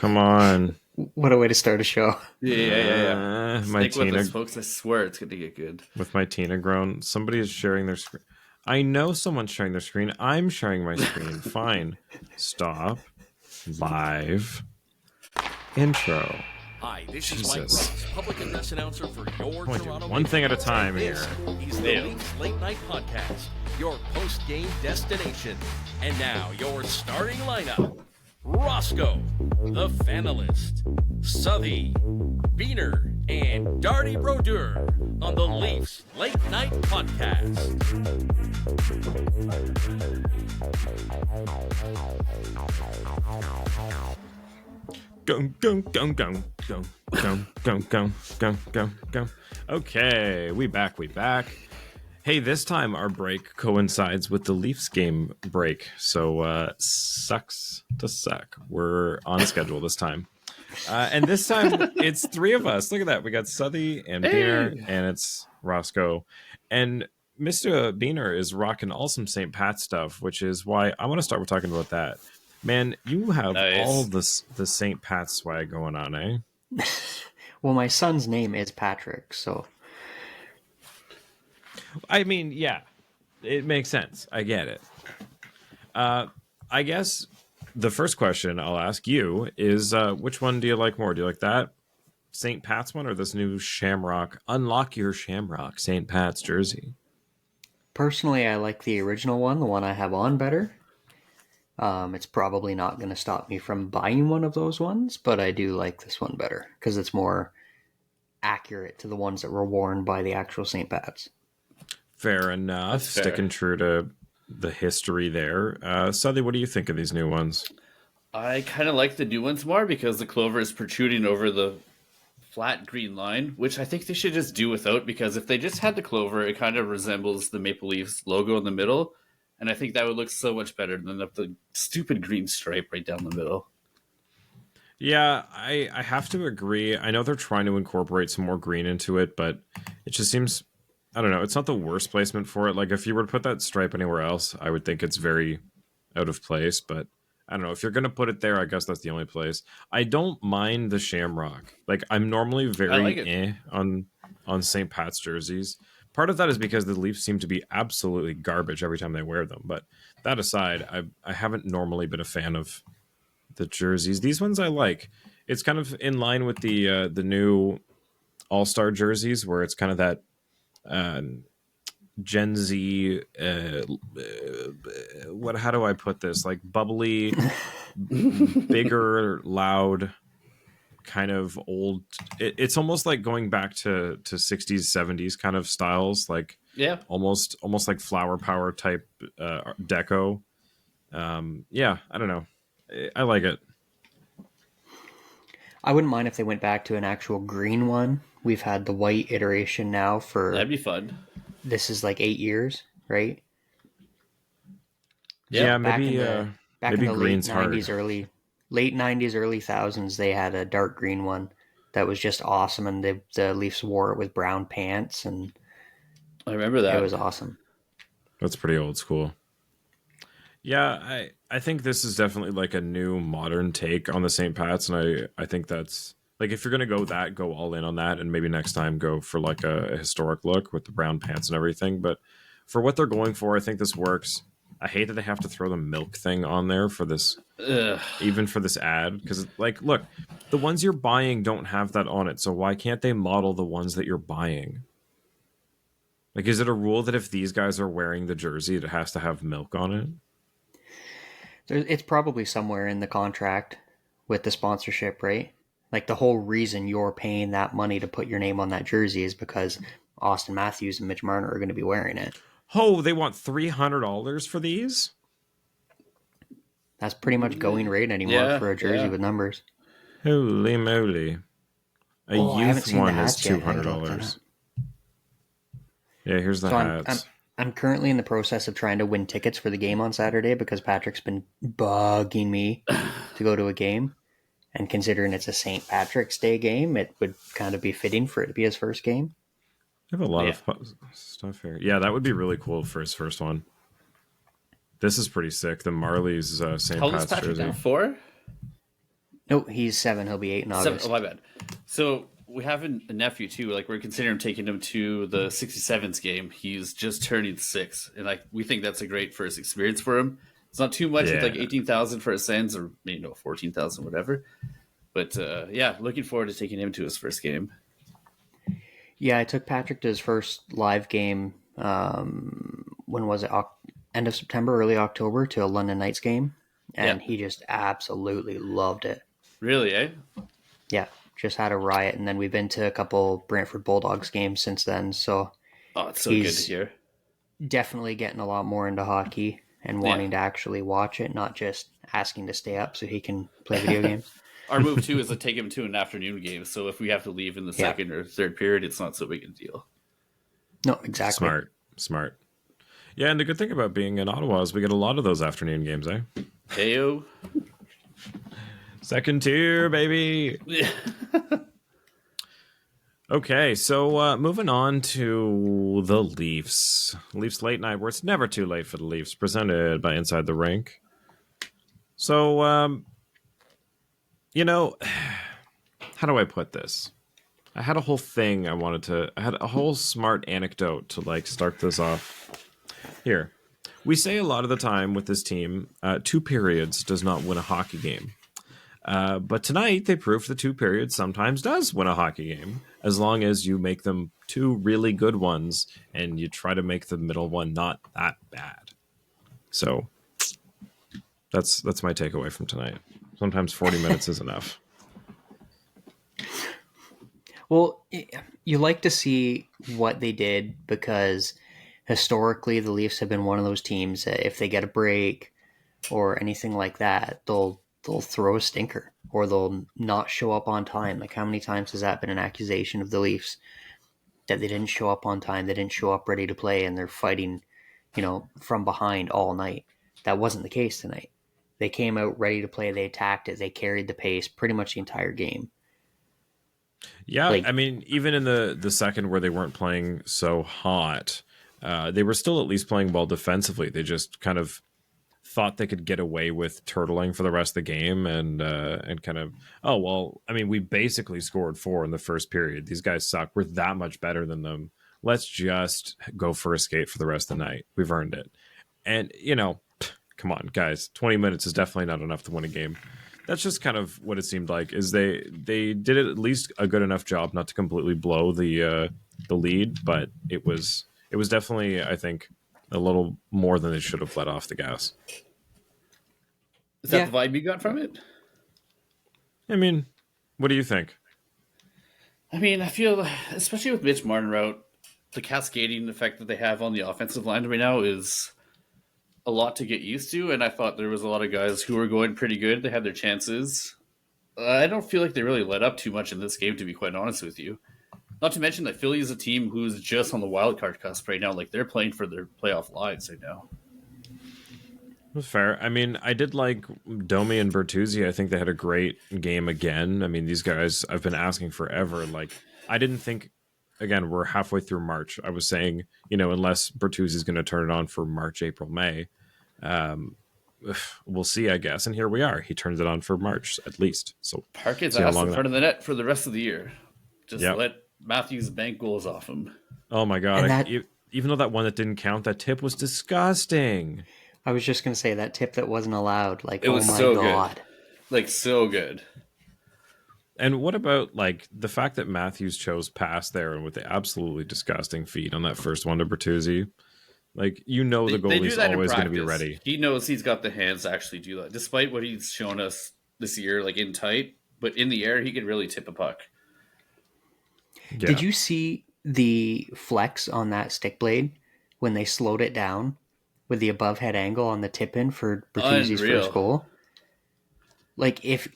Come on. What a way to start a show. Yeah. My Stick with Tina, us, folks. I swear it's going to get good. with my Tina grown, somebody is sharing their screen. I know someone's sharing their screen. I'm sharing my screen. Fine. Stop. Live. Intro. Hi, this is Jesus. Mike Ross, public address announcer for your Come on, Toronto. dude. One thing at a Maple Leafs. time This here. is the Leafs Late Night Podcast, your post-game destination. And now, your starting lineup. Roscoe, the Fanalist, Suthy, Biehner, and Darty Brodeur on the Leafs Late Night Podcast. Go. Okay, we back. Hey, this time our break coincides with the Leafs game break, so sucks to suck. We're on schedule this time. And this time it's three of us. Look at that. We got Suthy and Biehner, and it's Roscoe. And Mr. Biehner is rocking awesome St. Pat stuff, which is why I want to start with talking about that. Man, you have all the St. Pat swag going on, eh? Well, my son's name is Patrick, so... I mean, yeah, it makes sense. I get it. I guess the first question I'll ask you is, which one do you like more? Do you like that St. Pat's one or this new Shamrock, Unlock Your Shamrock St. Pat's jersey? Personally, I like the original one, the one I have on better. It's probably not going to stop me from buying one of those ones, but I do like this one better because it's more accurate to the ones that were worn by the actual St. Pat's. Fair enough. Sticking true to the history there. Suthy, what do you think of these new ones? I kind of like the new ones more because the clover is protruding over the flat green line, which I think they should just do without, because if they just had the clover, it kind of resembles the Maple Leafs logo in the middle, and I think that would look so much better than the stupid green stripe right down the middle. Yeah, I have to agree. I know they're trying to incorporate some more green into it, but it just seems... I don't know. It's not the worst placement for it. Like, if you were to put that stripe anywhere else, I would think it's very out of place. But I don't know. If you're going to put it there, I guess that's the only place. I don't mind the Shamrock. Like, I'm normally very on St. Pat's jerseys. Part of that is because the Leafs seem to be absolutely garbage every time they wear them. But that aside, I haven't normally been a fan of the jerseys. These ones I like. It's kind of in line with the new All-Star jerseys, where it's kind of that Gen Z, how do I put this? Like bubbly, bigger, loud, kind of old. It's almost like going back to 60s, 70s kind of styles. Like, yeah, almost like flower power type deco. Yeah, I don't know. I like it. I wouldn't mind if they went back to an actual green one. We've had the white iteration now for... That'd be fun. This is like 8 years, right? Yeah, back maybe in maybe the green's late 90s, late 90s, early thousands, they had a dark green one that was just awesome, and the Leafs wore it with brown pants, and I remember that. It was awesome. That's pretty old school. Yeah, I think this is definitely like a new modern take on the St. Pat's, and I think that's like, if you're gonna go all in on that, and maybe next time go for like a historic look with the brown pants and everything. But for what they're going for, I think this works. I hate that they have to throw the milk thing on there for this, even for this ad, because like, look, the ones you're buying don't have that on it, so why can't they model the ones that you're buying? Like, is it a rule that if these guys are wearing the jersey, it has to have milk on it? It's probably somewhere in the contract with the sponsorship, right? Like, the whole reason you're paying that money to put your name on that jersey is because Austin Matthews and Mitch Marner are going to be wearing it. Oh, they want $300 for these? That's pretty much going rate anymore for a jersey with numbers. Holy moly. A youth one is $200. Yeah, here's the hats. I'm currently in the process of trying to win tickets for the game on Saturday because Patrick's been bugging me to go to a game. And considering it's a St. Patrick's Day game, it would kind of be fitting for it to be his first game. I have a lot of stuff here. Yeah, that would be really cool for his first one. This is pretty sick. The Marlies St. Pat's jersey. How old is Patrick now? 4? Nope, he's 7. He'll be 8 in August. Oh, my bad. So we have a nephew too. Like we're considering taking him to the 67s game. He's just turning 6, and like we think that's a great first experience for him. It's not too much with like 18,000 for his sends, or 14,000, whatever. But yeah, looking forward to taking him to his first game. Yeah, I took Patrick to his first live game. When was it? End of September, early October, to a London Knights game, and he just absolutely loved it. Really, eh? Yeah, just had a riot, and then we've been to a couple Brantford Bulldogs games since then. So, it's so good to hear. Definitely getting a lot more into hockey and wanting to actually watch it, not just asking to stay up so he can play video games. Our move too is to take him to an afternoon game. So if we have to leave in the second or third period, it's not so big a deal. No, exactly. Smart. Yeah, and the good thing about being in Ottawa is we get a lot of those afternoon games, eh? Heyo. Second tier, baby. Okay, so moving on to the Leafs. Leafs late night, where it's never too late for the Leafs, presented by Inside the Rink. So, how do I put this? I had a whole thing I had a whole smart anecdote to like start this off. Here, we say a lot of the time with this team, 2 periods does not win a hockey game. But tonight they proved the 2 periods sometimes does win a hockey game, as long as you make them 2 really good ones and you try to make the middle one not that bad. So that's my takeaway from tonight. Sometimes 40 minutes is enough. Well, you like to see what they did because historically the Leafs have been one of those teams that if they get a break or anything like that, they'll throw a stinker or they'll not show up on time. Like how many times has that been an accusation of the Leafs that they didn't show up on time, they didn't show up ready to play, and they're fighting, from behind all night. That wasn't the case tonight. They came out ready to play, they attacked it, they carried the pace pretty much the entire game. Yeah, I mean, even in the second where they weren't playing so hot, they were still at least playing well defensively. They just kind of thought they could get away with turtling for the rest of the game and kind of, we basically scored 4 in the first period. These guys suck. We're that much better than them. Let's just go for a skate for the rest of the night. We've earned it. And, come on, guys, 20 minutes is definitely not enough to win a game. That's just kind of what it seemed like, is they did at least a good enough job not to completely blow the lead, but it was definitely, I think, a little more than they should have let off the gas. Is that the vibe you got from it? I mean, what do you think? I mean, I feel, especially with Mitch Martin out, the cascading effect that they have on the offensive line right now is a lot to get used to, and I thought there was a lot of guys who were going pretty good. They had their chances. I don't feel like they really let up too much in this game, to be quite honest with you. Not to mention that Philly is a team who's just on the wild card cusp right now. Like, they're playing for their playoff lives right now. That's fair. I mean, I did like Domi and Bertuzzi. I think they had a great game again. I mean, these guys, I've been asking forever. Like, I didn't think, again, we're halfway through March. I was saying, unless Bertuzzi's going to turn it on for March, April, May, we'll see, I guess. And here we are. He turns it on for March, at least. So park his ass in front of the net for the rest of the year. Just let Matthews bank goals off him. Oh, my God. Even though that one that didn't count, that tip was disgusting. I was just going to say that tip that wasn't allowed. Like, it was so God. Good. Like, so good. And what about, like, the fact that Matthews chose pass there with the absolutely disgusting feed on that first one to Bertuzzi? Like, the goalie's always going to be ready. He knows he's got the hands to actually do that, despite what he's shown us this year, like, in tight. But in the air, he can really tip a puck. Yeah. Did you see the flex on that stick blade when they slowed it down with the above head angle on the tip in for Bertuzzi's first goal? Like, if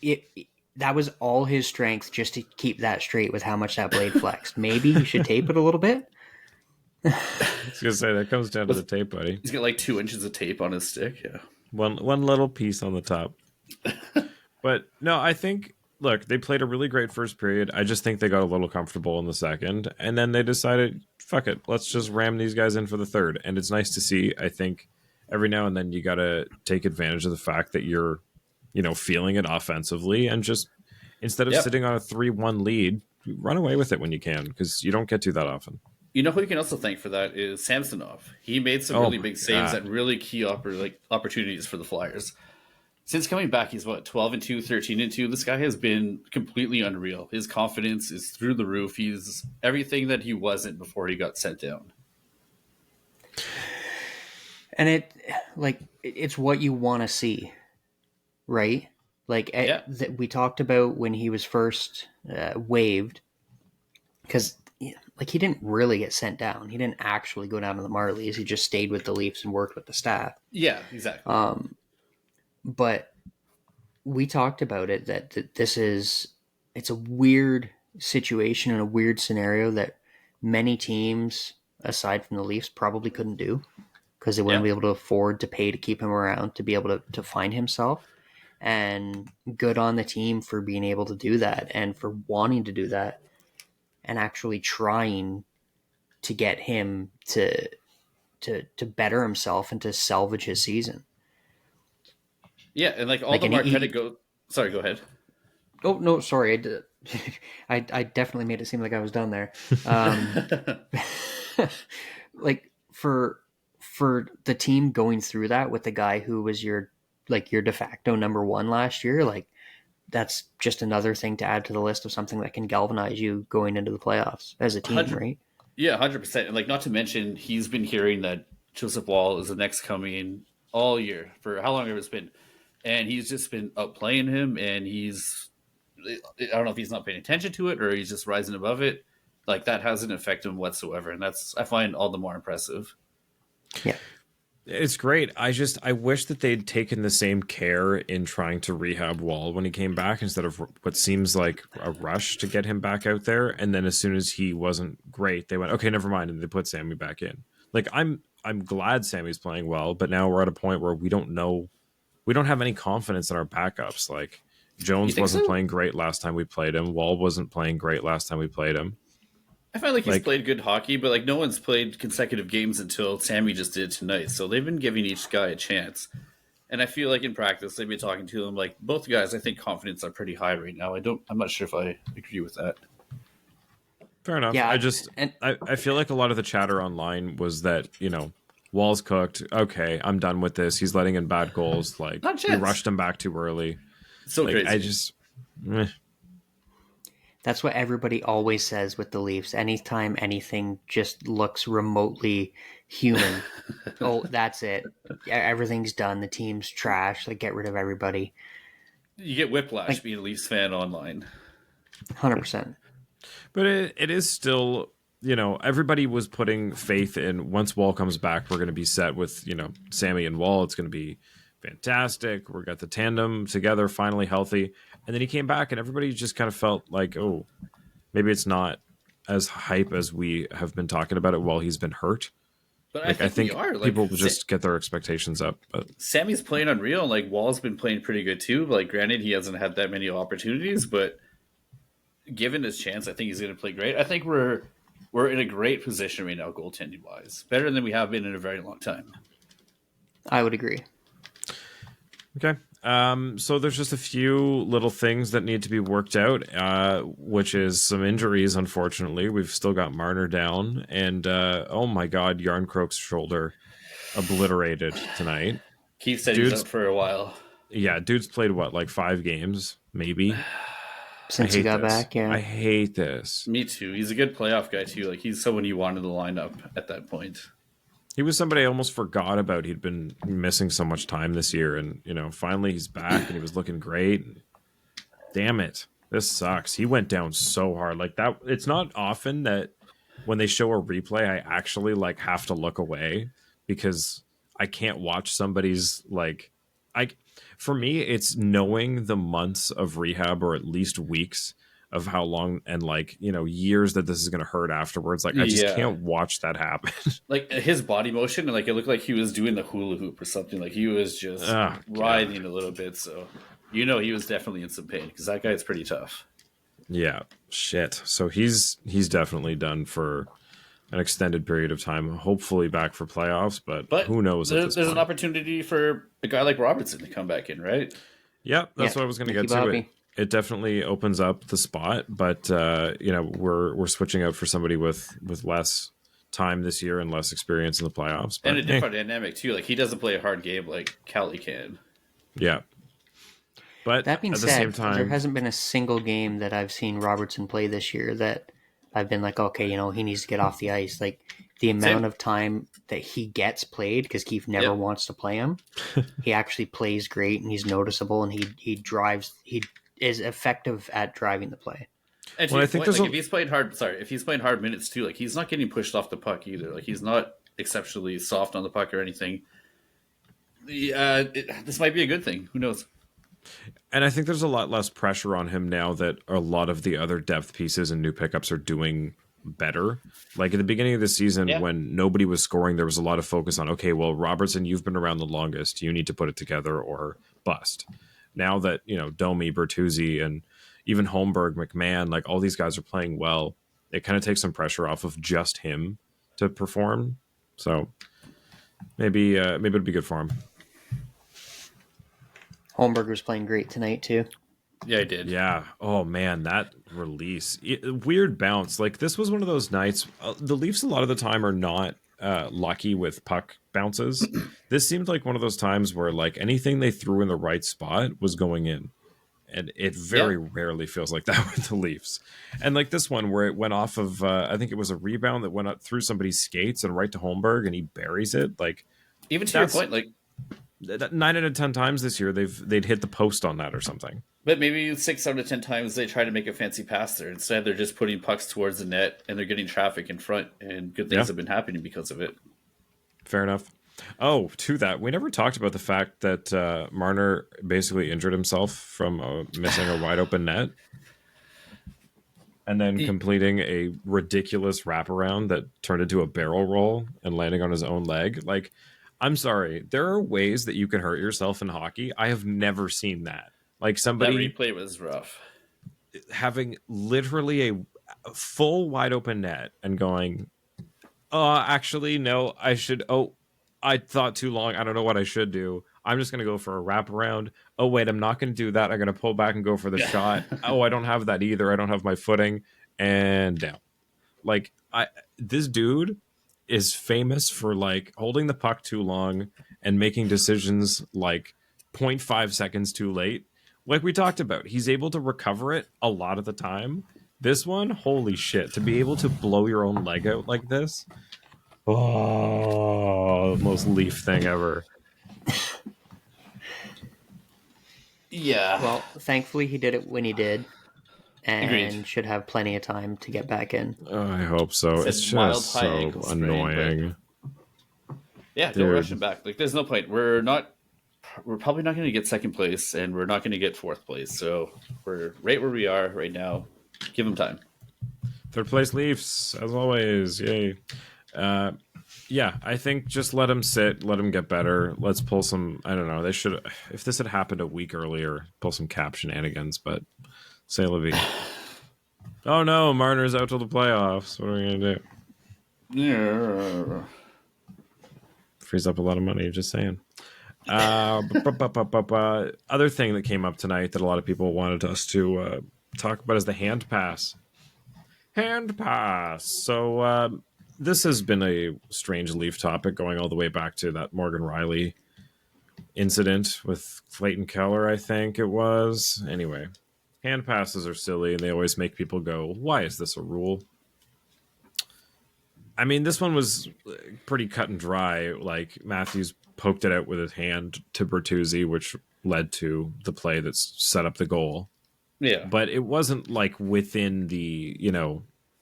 that was all his strength just to keep that straight with how much that blade flexed. Maybe he should tape it a little bit. I was going to say, that comes down to the tape, buddy. He's got like 2 inches of tape on his stick, yeah. One little piece on the top. But, no, I think, look, they played a really great first period. I just think they got a little comfortable in the second. And then they decided, fuck it, let's just ram these guys in for the third. And it's nice to see. I think every now and then you got to take advantage of the fact that you're feeling it offensively, and just instead of Yep. sitting on a 3-1 lead, run away with it when you can, because you don't get to that often. You know who you can also thank for that is Samsonov. He made some really big saves at really key opportunities for the Flyers. Since coming back, he's 12-2, 13-2. This guy has been completely unreal. His confidence is through the roof. He's everything that he wasn't before he got sent down. And it's what you want to see, right? We talked about when he was first waived, because he didn't really get sent down. He didn't actually go down to the Marlies. He just stayed with the Leafs and worked with the staff. Yeah, exactly. But we talked about it, that it's a weird situation and a weird scenario that many teams, aside from the Leafs, probably couldn't do, because they wouldn't be able to afford to pay to keep him around, to be able to find himself. And good on the team for being able to do that, and for wanting to do that, and actually trying to get him to better himself and to salvage his season. Yeah, and all the more credit go. Sorry, go ahead. Oh no, sorry. I definitely made it seem like I was done there. For the team going through that with the guy who was your de facto number one last year, that's just another thing to add to the list of something that can galvanize you going into the playoffs as a team, right? Yeah, 100%. And not to mention, he's been hearing that Joseph Wall is the next coming all year for how long it's been. And he's just been outplaying him, and I don't know if he's not paying attention to it or he's just rising above it. That hasn't affected him whatsoever. And I find all the more impressive. Yeah. It's great. I wish that they'd taken the same care in trying to rehab Wall when he came back, instead of what seems like a rush to get him back out there. And then as soon as he wasn't great, they went, okay, never mind. And they put Sammy back in. I'm glad Sammy's playing well, but now we're at a point where we don't know. We don't have any confidence in our backups. Jones wasn't playing great last time we played him. Wall wasn't playing great last time we played him. I find he's played good hockey, but no one's played consecutive games until Sammy just did tonight. So they've been giving each guy a chance. And I feel in practice, they've been talking to them. Both guys, I think confidence are pretty high right now. I'm not sure if I agree with that. Fair enough. Yeah, I feel like a lot of the chatter online was that, Wall's cooked. Okay, I'm done with this. He's letting in bad goals. We rushed him back too early. So crazy. That's what everybody always says with the Leafs. Anytime anything just looks remotely human, oh, that's it. Everything's done. The team's trash. Get rid of everybody. You get whiplash being a Leafs fan online. 100%. But it is still, everybody was putting faith in, once Wall comes back, we're going to be set with, Sammy and Wall. It's going to be fantastic. We got the tandem together, finally healthy. And then he came back, and everybody just kind of felt oh, maybe it's not as hype as we have been talking about it while he's been hurt. But I think we are. People just get their expectations up. But Sammy's playing unreal. Wall's been playing pretty good too. Granted, he hasn't had that many opportunities, but given his chance, I think he's going to play great. I think we're in a great position right now, goaltending wise, better than we have been in a very long time. I would agree. Okay. So there's just a few little things that need to be worked out, which is some injuries, unfortunately. We've still got Marner down, and oh my God, Yarncroke's shoulder obliterated tonight. Keith said he's out for a while. Yeah, dude's played, 5 games, maybe? Since he got back, yeah. I hate this. Me too. He's a good playoff guy, too. He's someone you wanted to line up at that point. He was somebody I almost forgot about. He'd been missing so much time this year, and finally he's back, and he was looking great. Damn it, this sucks. He went down so hard that. It's not often that when they show a replay, I actually have to look away, because I can't watch somebody's For me, it's knowing the months of rehab, or at least weeks of how long, and years that this is going to hurt afterwards. I just can't watch that happen. His body motion, and it looked like he was doing the hula hoop or something. He was just writhing a little bit. So he was definitely in some pain, because that guy's pretty tough. Yeah, shit. So he's definitely done for an extended period of time. Hopefully back for playoffs, but who knows? There's an opportunity for a guy like Robertson to come back in, right? Yep, that's what I was going to get to. It definitely opens up the spot, but we're switching out for somebody with less time this year and less experience in the playoffs. But, and a different dynamic too. Like he doesn't play a hard game like Callie can. Yeah. But that being at the said, same time, there hasn't been a single game that I've seen Robertson play this year that I've been like, okay, he needs to get off the ice. Like the amount of time that he gets played, because Keith never wants to play him, he actually plays great and he's noticeable and he is effective at driving the play. And I think if he's playing hard minutes too, like he's not getting pushed off the puck either. Like he's not exceptionally soft on the puck or anything. This might be a good thing. Who knows? And I think there's a lot less pressure on him now that a lot of the other depth pieces and new pickups are doing better. Like at the beginning of the season, when nobody was scoring, there was a lot of focus on, okay, well, Robertson, you've been around the longest. You need to put it together or bust. Now that, Domi, Bertuzzi, and even Holmberg, McMahon, like all these guys are playing well, it kind of takes some pressure off of just him to perform. So maybe it'd be good for him. Holmberg was playing great tonight too. Yeah, I did. Yeah. Oh man, that release, weird bounce. Like this was one of those nights. The Leafs a lot of the time are not lucky with puck bounces. This seemed like one of those times where like anything they threw in the right spot was going in, and it very rarely feels like that with the Leafs. And like this one where it went off of, I think it was a rebound that went up through somebody's skates and right to Holmberg, and he buries it. Like even to your point, like 9 out of 10 times this year they'd hit the post on that or something. But maybe 6 out of 10 times they try to make a fancy pass there. Instead, they're just putting pucks towards the net and they're getting traffic in front, and good things have been happening because of it. Fair enough. Oh, to that, we never talked about the fact that Marner basically injured himself from missing a wide open net and then completing a ridiculous wraparound that turned into a barrel roll and landing on his own leg. Like, I'm sorry, there are ways that you can hurt yourself in hockey. I have never seen that. Like somebody, that replay was rough. Having literally a full wide open net and going, actually, no, I should. Oh, I thought too long. I don't know what I should do. I'm just going to go for a wraparound. Oh, wait, I'm not going to do that. I'm going to pull back and go for the shot. Oh, I don't have that either. I don't have my footing. And down. Like, this dude is famous for like holding the puck too long and making decisions like 0.5 seconds too late. Like we talked about, he's able to recover it a lot of the time. This one, holy shit, to be able to blow your own leg out like this. Oh, most Leaf thing ever. Yeah. Well, thankfully he did it when he did. And Agreed. should have plenty of time to get back in. I hope so. It's just so annoying. Yeah, don't rush him back. Like, there's no point. We're probably not going to get second place, and we're not going to get fourth place. So we're right where we are right now. Give him time. Third place Leafs, as always. Yay. Yeah, I think just let him sit, let him get better. Let's pull some, I don't know, they should, if this had happened a week earlier, pull some cap shenanigans, but say la vie. Oh no, Marner's out till the playoffs. What are we going to do? Yeah. Frees up a lot of money, just saying. Other thing that came up tonight that a lot of people wanted us to talk about is the hand pass. Hand pass. So this has been a strange Leaf topic going all the way back to that Morgan Riley incident with Clayton Keller, I think it was. Anyway, hand passes are silly and they always make people go, why is this a rule? I mean, this one was pretty cut and dry. Like, Matthews poked it out with his hand to Bertuzzi, which led to the play that's set up the goal. Yeah. But it wasn't like within the,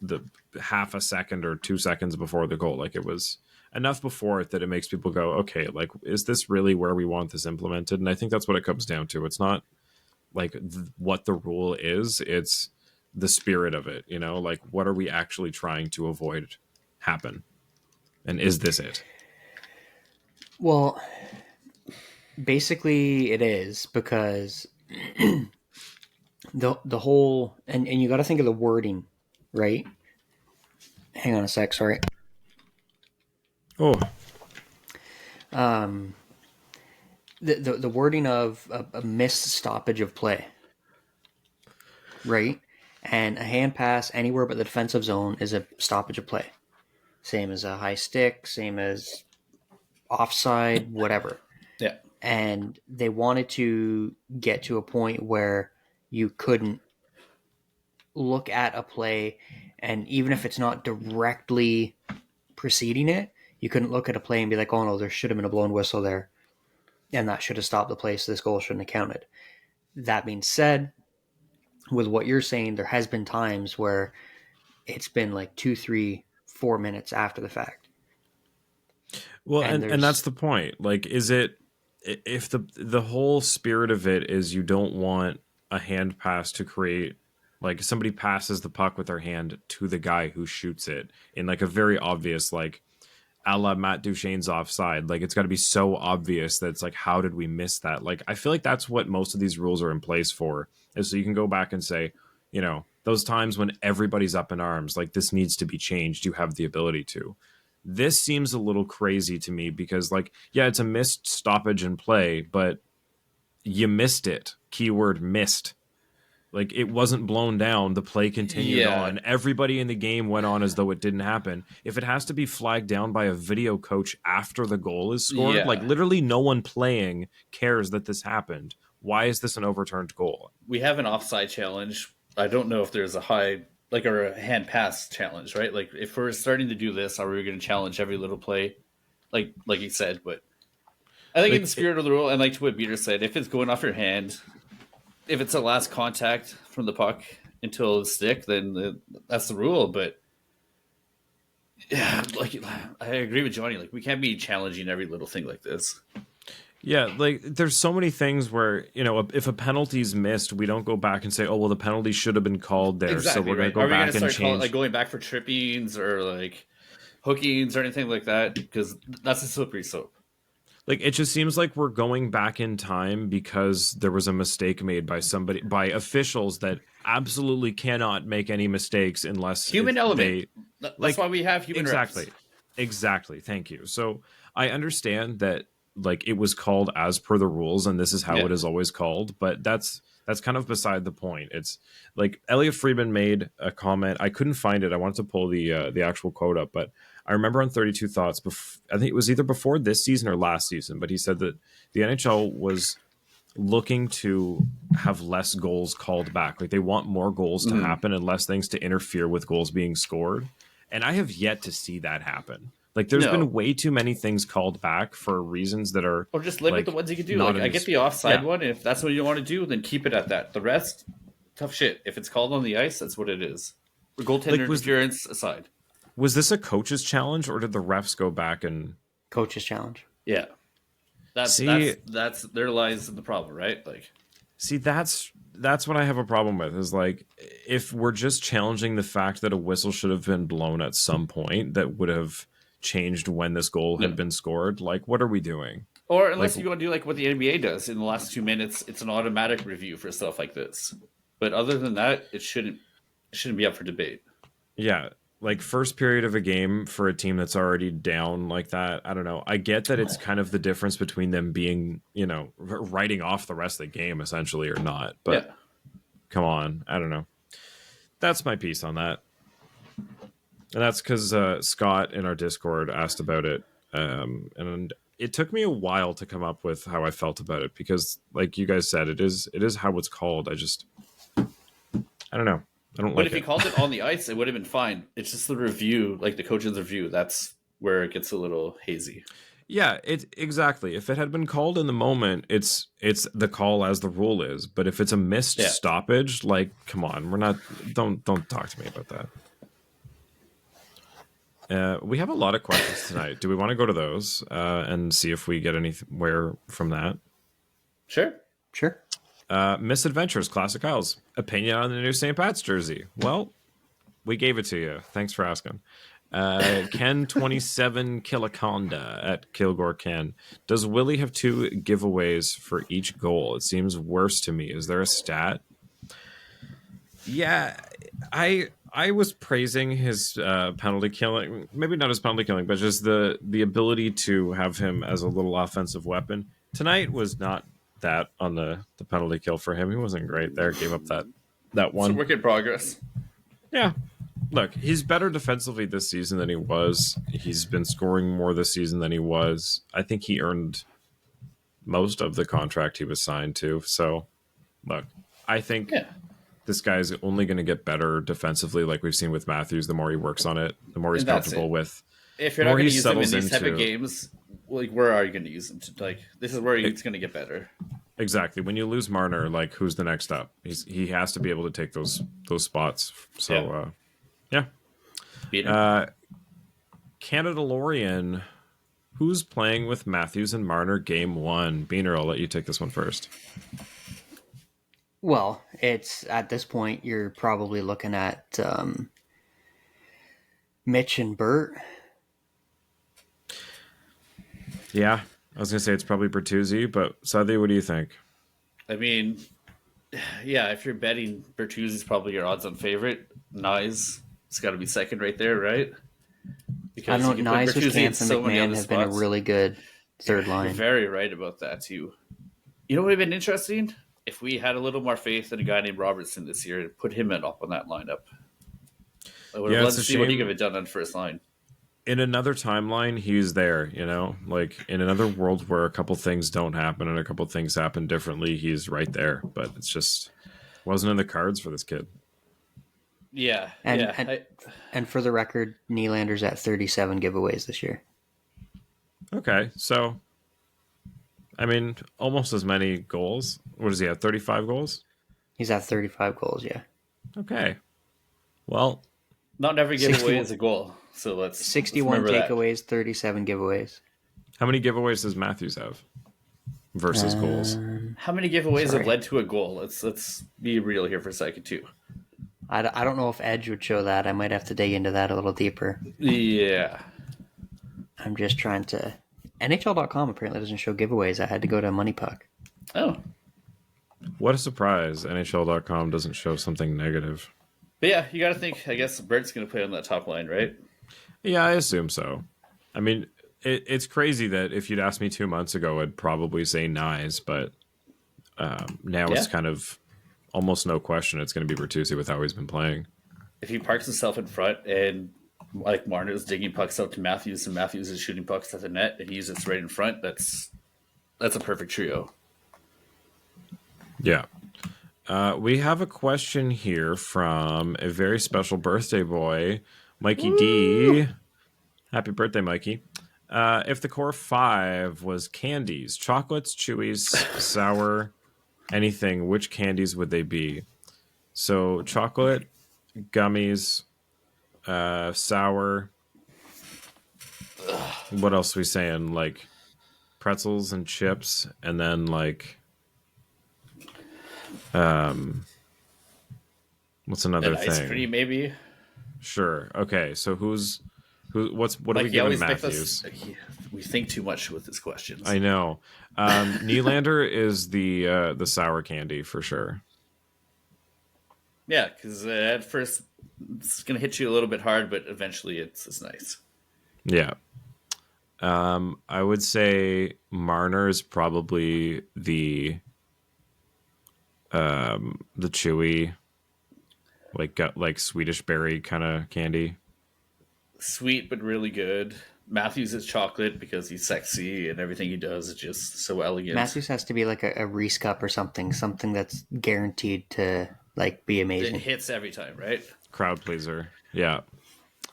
the half a second or 2 seconds before the goal. Like, it was enough before it that it makes people go, okay, like, is this really where we want this implemented? And I think that's what it comes down to. It's not like what the rule is. It's the spirit of it, like, what are we actually trying to avoid happen? And is this it? Well, basically it is, because the whole, and you got to think of the wording, right? Hang on a sec, sorry. the wording of a missed stoppage of play, right? And a hand pass anywhere but the defensive zone is a stoppage of play. Same as a high stick, same as offside, whatever. Yeah. And they wanted to get to a point where you couldn't look at a play, and even if it's not directly preceding it, you couldn't look at a play and be like, oh no, there should have been a blown whistle there, and that should have stopped the play, so this goal shouldn't have counted. That being said, with what you're saying, there has been times where it's been like 2, 3, 4 minutes after the fact. Well, and that's the point. Like, is it, if the whole spirit of it is you don't want a hand pass to create, like, somebody passes the puck with their hand to the guy who shoots it in like a very obvious, like, a la Matt Duchene's offside. Like, it's got to be so obvious that it's like, how did we miss that? Like, I feel like that's what most of these rules are in place for, is so you can go back and say, you know, those times when everybody's up in arms, like, this needs to be changed. You have the ability to. This seems a little crazy to me because, like, yeah, it's a missed stoppage in play, but you missed it. Keyword missed. Like, it wasn't blown down. The play continued on. Everybody in the game went on as though it didn't happen. If it has to be flagged down by a video coach after the goal is scored, like, literally no one playing cares that this happened. Why is this an overturned goal? We have an offside challenge. I don't know if there's a high, like, or a hand pass challenge, right? Like, if we're starting to do this, are we going to challenge every little play? Like you said, but I think, like, in the spirit of the rule, and like to what Biehner said, if it's going off your hand, if it's a last contact from the puck until the stick, then that's the rule. But yeah, like, I agree with Johnny. Like, we can't be challenging every little thing like this. Yeah, like, there's so many things where, you know, if a penalty's missed, we don't go back and say, oh, well, the penalty should have been called there. Exactly, so we're right. going to go back and change. Like, going back for trippings or like hookings or anything like that, because that's a slippery slope. Like, it just seems like we're going back in time because there was a mistake made by somebody, by officials that absolutely cannot make any mistakes unless human element. That's why we have human exactly, refs. Exactly. Thank you. So I understand that, like, it was called as per the rules, and this is how it is always called. But that's kind of beside the point. It's like Elliot Friedman made a comment. I couldn't find it. I wanted to pull the actual quote up, but I remember on 32 Thoughts, I think it was either before this season or last season, but he said that the NHL was looking to have less goals called back. Like, they want more goals to happen and less things to interfere with goals being scored. And I have yet to see that happen. Like, there's been way too many things called back for reasons that are... Or just limit, like, the ones you can do. Like, I get the offside one, and if that's what you want to do, then keep it at that. The rest, tough shit. If it's called on the ice, that's what it is. Goaltender interference aside. Was this a coach's challenge, or did the refs go back and... Coach's challenge. Yeah. That's there lies the problem, right? Like, see, that's what I have a problem with, is like, if we're just challenging the fact that a whistle should have been blown at some point that would have changed when this goal had been scored, like, what are we doing? Or unless you want to do like what the NBA does in the last 2 minutes, it's an automatic review for stuff like this. But other than that, it shouldn't be up for debate. Yeah. Like, first period of a game for a team that's already down like that, I don't know. I get that it's kind of the difference between them being, you know, writing off the rest of the game essentially or not. But come on, I don't know. That's my piece on that. And that's because Scott in our Discord asked about it. And it took me a while to come up with how I felt about it because, like you guys said, it is how it's called. I don't know. But if he called it on the ice, it would have been fine. It's just the review, like the coach's review. That's where it gets a little hazy. Yeah, exactly. If it had been called in the moment, it's the call as the rule is. But if it's a missed stoppage, like, come on, don't talk to me about that. We have a lot of questions tonight. Do we want to go to those and see if we get anywhere from that? Sure. Misadventures, Classic Isles. Opinion on the new St. Pat's jersey? Well, we gave it to you. Thanks for asking. Ken 27 Killaconda at Kilgore Ken. Does Willie have 2 giveaways for each goal? It seems worse to me. Is there a stat? Yeah, I was praising his penalty killing. Maybe not his penalty killing, but just the ability to have him as a little offensive weapon. Tonight was not that on the penalty kill for him. He wasn't great there. Gave up that one. It's a work in progress. Yeah. Look, he's better defensively this season than he was. He's been scoring more this season than he was. I think he earned most of the contract he was signed to. So, look, I think this guy's only going to get better defensively, like we've seen with Matthews. The more he works on it, the more he's comfortable with. If you're not going to use him in these type of games, like, where are you going to use him? Like, this is where he's going to get better. Exactly. When you lose Marner, like, who's the next up? He has to be able to take those spots. So, yeah. Canada Lorian, who's playing with Matthews and Marner game 1? Biehner, I'll let you take this one first. Well, it's at this point you're probably looking at Mitch and Bert. Yeah, I was gonna say it's probably Bertuzzi, but Suthy, what do you think? I mean, yeah, if you're betting, Bertuzzi's probably your odds-on favorite. Nyes, it's got to be second right there, right? Because I don't know, Nyes with Canson McMahon have been a really good third line. You're very right about that too. You know what would have been interesting? If we had a little more faith in a guy named Robertson this year and put him up on that lineup. I would have loved to see what he could have done on first line. In another timeline, he's there, you know? Like, in another world where a couple things don't happen and a couple things happen differently, he's right there. But it's just wasn't in the cards for this kid. Yeah. And for the record, Nylander's at 37 giveaways this year. Okay, so, I mean, almost as many goals. What does he have, 35 goals? He's at 35 goals, yeah. Okay. Well, not every giveaway is a goal. So let's 61 takeaways, 37 giveaways. How many giveaways does Matthews have versus goals? How many giveaways have led to a goal? Let's be real here for a second too. I don't know if Edge would show that. I might have to dig into that a little deeper. Yeah. I'm just trying to... NHL.com apparently doesn't show giveaways. I had to go to Money Puck. Oh. What a surprise. NHL.com doesn't show something negative. But yeah, you got to think, I guess Bert's going to play on that top line, right? Yeah, I assume so. I mean, it's crazy that if you'd asked me 2 months ago, I'd probably say Nyes, but now it's kind of almost no question it's going to be Bertuzzi with how he's been playing. If he parks himself in front and like Marner's digging pucks out to Matthews and Matthews is shooting pucks at the net and he uses right in front, that's a perfect trio. Yeah. We have a question here from a very special birthday boy, Mikey D. Happy birthday, Mikey. If the core 5 was candies, chocolates, chewies, sour, anything, which candies would they be? So chocolate, gummies, sour. What else are we saying? Like pretzels and chips, and then like what's another thing? Ice cream, maybe. Sure. Okay. So what are we giving Matthews? We think too much with his questions. I know. Nylander is the sour candy for sure. Yeah, because at first it's going to hit you a little bit hard, but eventually it's nice. Yeah. I would say Marner is probably the chewy, like Swedish berry kind of candy. Sweet but really good. Matthews is chocolate because he's sexy and everything he does is just so elegant. Matthews has to be like a Reese cup or something that's guaranteed to like be amazing. It hits every time, right? Crowd pleaser. Yeah.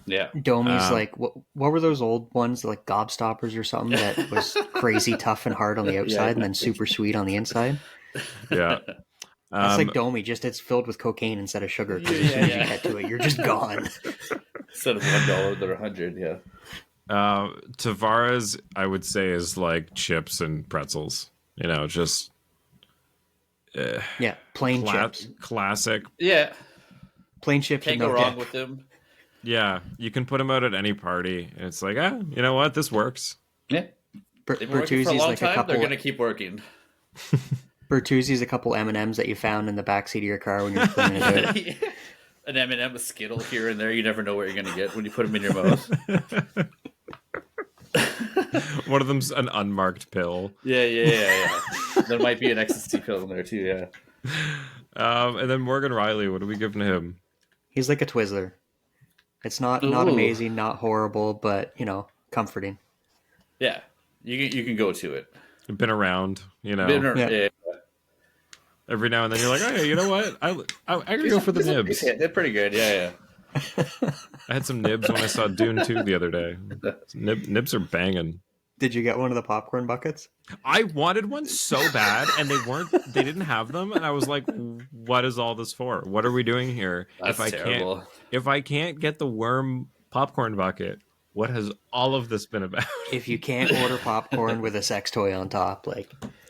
Yeah. Domi's like what were those old ones, like Gobstoppers or something that was crazy tough and hard on the outside and then super sweet on the inside? Yeah. That's like Domi, just it's filled with cocaine instead of sugar because as soon as you get to it, you're just gone. Instead of $1, they're $100, yeah. Tavares, I would say, is like chips and pretzels. You know, just plain chips, classic. Yeah, plain chips. Can't and go no wrong dip. with them. Yeah, you can put them out at any party, and it's like, you know what, this works. Yeah, they've been working for a long time. They're gonna keep working. Bertuzzi's a couple M&Ms that you found in the backseat of your car when you're cleaning it out. An M&M, a Skittle here and there. You never know what you're going to get when you put them in your mouth. One of them's an unmarked pill. Yeah. There might be an ecstasy pill in there too. Yeah. And then Morgan Riley, what are we giving him? He's like a Twizzler. It's not Ooh. amazing, not horrible, but comforting. Yeah. You can go to it. Been around, Yeah. Every now and then you're like, oh, yeah, you know what? I gotta go for the nibs. They're pretty good. Yeah. I had some nibs when I saw Dune 2 the other day. Nibs are banging. Did you get one of the popcorn buckets? I wanted one so bad, and they didn't have them, and I was like, what is all this for? What are we doing here? That's terrible. If I can't get the worm popcorn bucket, what has all of this been about? If you can't order popcorn with a sex toy on top,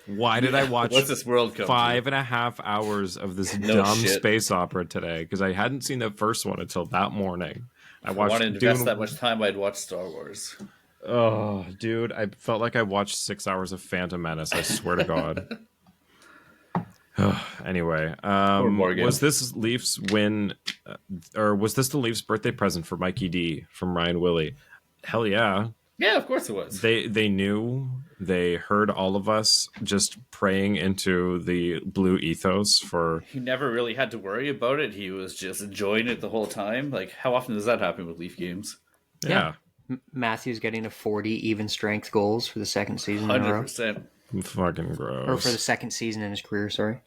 why did I watch What's this world come 5.5 hours of this dumb space opera today? Because I hadn't seen the first one until that morning. I wanted to invest that much time, I'd watch Star Wars. Oh, dude, I felt like I watched 6 hours of Phantom Menace. I swear to God. Anyway, was this Leafs win, or was this the Leafs' birthday present for Mikey D from Ryan Willie? Hell yeah. Yeah, of course it was. They knew, they heard all of us just praying into the blue ethos for... He never really had to worry about it. He was just enjoying it the whole time. Like, how often does that happen with Leaf games? Yeah. Matthew's getting a 40 even strength goals for the second season 100%. In a row. 100%. Fucking gross. Or for the second season in his career, sorry.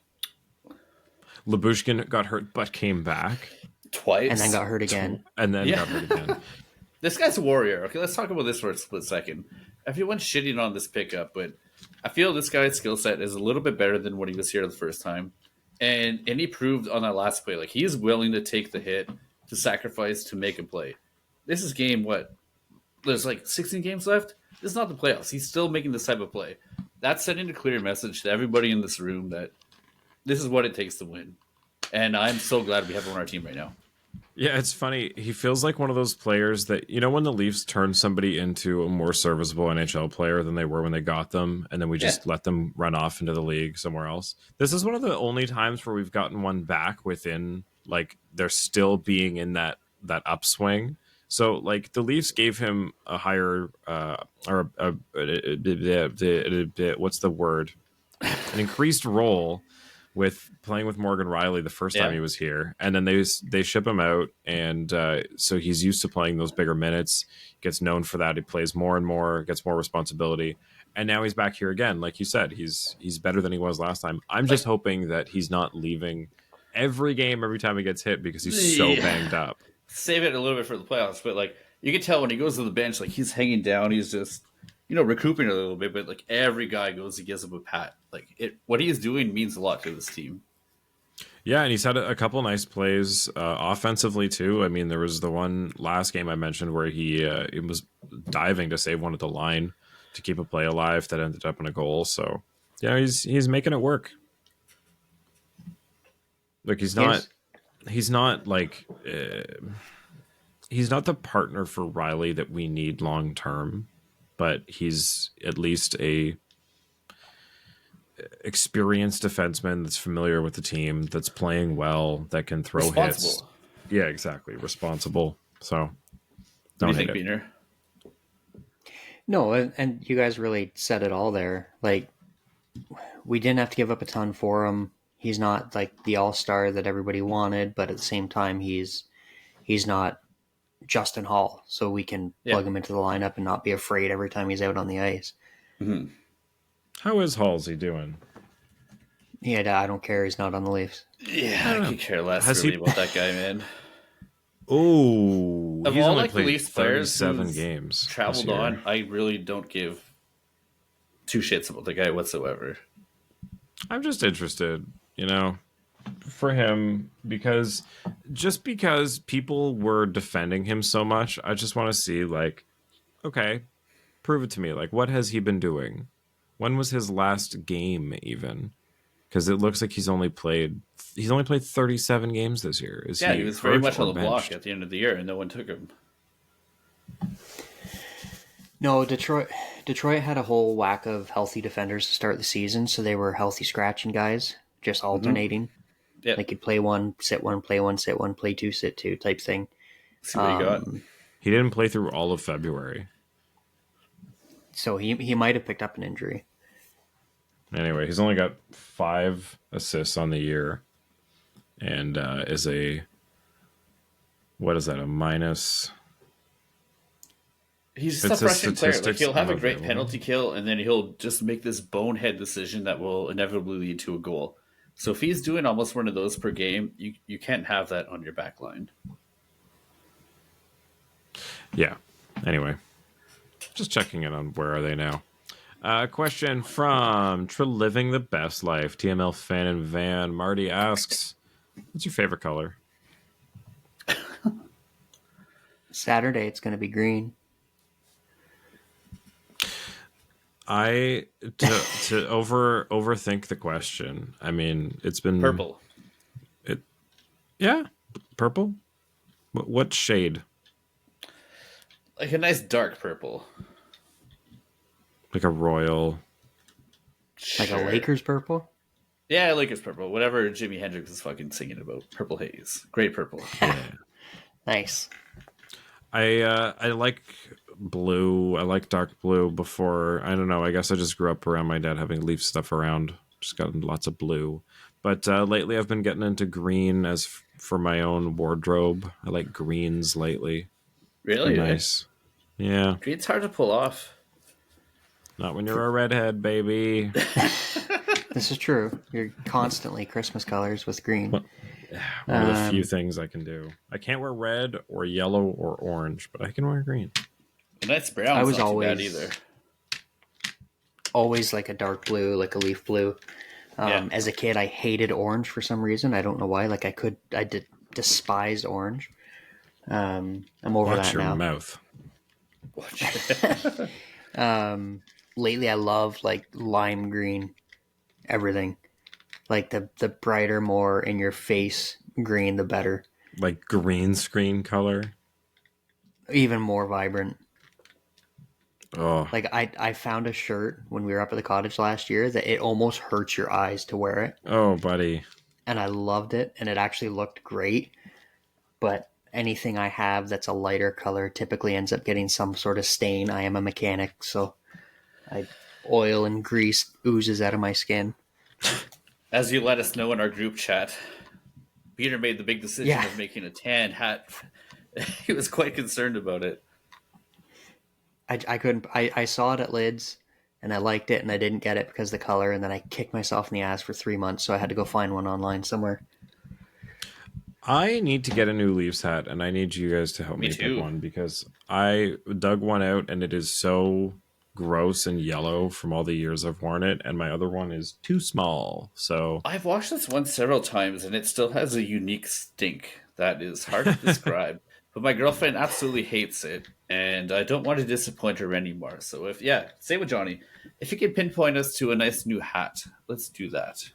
Labushkin got hurt but came back. Twice. And then got hurt again. And then got hurt again. This guy's a warrior. Okay, let's talk about this for a split second. Everyone's shitting on this pickup, but I feel this guy's skill set is a little bit better than when he was here the first time. And he proved on that last play, like, he is willing to take the hit, to sacrifice, to make a play. This is game, what? There's like 16 games left? This is not the playoffs. He's still making this type of play. That's sending a clear message to everybody in this room that this is what it takes to win. And I'm so glad we have him on our team right now. Yeah, it's funny. He feels like one of those players that, when the Leafs turn somebody into a more serviceable NHL player than they were when they got them, and then we just let them run off into the league somewhere else. This is one of the only times where we've gotten one back within, like, they're still being in that upswing. So, like, the Leafs gave him a higher, what's the word? An increased role with playing with Morgan Riley the first time he was here. And then they ship him out, and so he's used to playing those bigger minutes, gets known for that. He plays more and more, gets more responsibility. And now he's back here again. Like you said, he's better than he was last time. I'm just hoping that he's not leaving every game every time he gets hit because he's so banged up. Save it a little bit for the playoffs, but like you can tell when he goes to the bench, like he's hanging down, he's just recouping a little bit. But like every guy goes and gives him a pat. Like what he's doing means a lot to this team. Yeah, and he's had a couple nice plays offensively too. I mean, there was the one last game I mentioned where he was diving to save one at the line to keep a play alive that ended up in a goal. So yeah, he's making it work. Like he's not the partner for Riley that we need long term, but he's at least a experienced defenseman that's familiar with the team, that's playing well, that can throw hits. Yeah, exactly. Responsible. So what do you think, Biehner? No, and you guys really said it all there. Like, we didn't have to give up a ton for him. He's not like the all-star that everybody wanted, but at the same time, he's not Justin Hall, so we can plug him into the lineup and not be afraid every time he's out on the ice. Mm-hmm. How is Halsey doing? Yeah, I don't care. He's not on the Leafs. Yeah, I could care less about that guy, man. Oh, of he's all only like played Leafs players 37 games. Traveled on. I really don't give two shits about the guy whatsoever. I'm just interested, for him because people were defending him so much. I just want to see, like, okay, prove it to me. Like, what has he been doing? When was his last game even? Because it looks like he's only played 37 games this year. He was very much on the block at the end of the year, and no one took him. No, Detroit had a whole whack of healthy defenders to start the season, so they were healthy scratching guys, just alternating. Mm-hmm. Yeah. Like you'd play one, sit one, play one, sit one, play two, sit two type thing. See what you got. He didn't play through all of February. So he might have picked up an injury. Anyway, he's only got 5 assists on the year, and is a what is that? A minus. He's It's just a a frustrating player. Like statistics he'll have a great unavailable. penalty kill, and then he'll just make this bonehead decision that will inevitably lead to a goal. So if he's doing almost one of those per game, you can't have that on your back line. Yeah. Anyway, just checking in on where are they now. Question from Living the Best Life, TML fan and Van. Marty asks, "What's your favorite color?" Saturday, it's going to be green. I to overthink the question. I mean, it's been Purple. Yeah, purple. What shade? Like a nice dark purple. Like a royal. Like a Lakers purple? Yeah, Lakers purple. Whatever Jimi Hendrix is fucking singing about. Purple haze. Great purple. Yeah. Nice. I like blue. I like dark blue before. I don't know. I guess I just grew up around my dad having Leaf stuff around. Just got lots of blue. But lately I've been getting into green as for my own wardrobe. I like greens lately. Really? They're nice. Yeah. Green's hard to pull off. Not when you're a redhead, baby. This is true. You're constantly Christmas colors with green. One of the few things I can do. I can't wear red or yellow or orange, but I can wear green. A nice brown. I was not always too bad either. Always like a dark blue, like a leaf blue. Yeah. As a kid, I hated orange for some reason. I don't know why. Like I did despise orange. I'm over Watch that your now. mouth. Lately, I love like lime green, everything. Like the brighter, more in your face green, the better. Like green screen color. Even more vibrant. Oh, Like I found a shirt when we were up at the cottage last year that it almost hurts your eyes to wear it. oh, buddy. And I loved it, and it actually looked great. But anything I have that's a lighter color typically ends up getting some sort of stain. I am a mechanic, so oil and grease oozes out of my skin. As you let us know in our group chat, Biehner made the big decision Yeah. of making a tan hat. He was quite concerned about it. I couldn't. I saw it at Lids, and I liked it, and I didn't get it because of the color, and then I kicked myself in the ass for 3 months, so I had to go find one online somewhere. I need to get a new Leafs hat, and I need you guys to help Me me too. pick one because I dug one out, and it is so gross and yellow from all the years I've worn it, and my other one is too small. So I've washed this one several times, and it still has a unique stink that is hard to describe. But my girlfriend absolutely hates it, and I don't want to disappoint her anymore. So say with Johnny, if you could pinpoint us to a nice new hat, let's do that.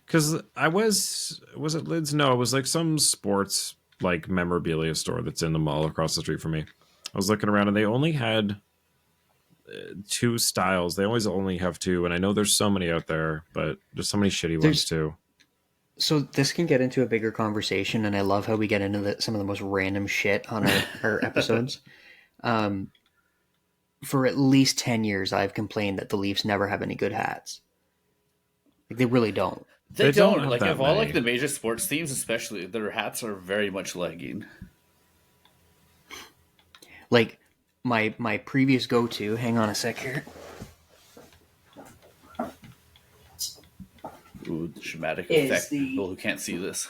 because I was it Lids? No, it was like some sports like memorabilia store that's in the mall across the street from me. I was looking around, and they only had 2 styles. They always only have 2, and I know there's so many out there, but there's so many shitty ones too. So this can get into a bigger conversation, and I love how we get into some of the most random shit on our episodes. For at least 10 years, I've complained that the Leafs never have any good hats. Like, they really don't. They don't don't have like that of all many. like the major sports teams, especially their hats are very much lagging. Like, my previous go-to, hang on a sec here. Ooh, the dramatic Is effect. the- People who can't see this.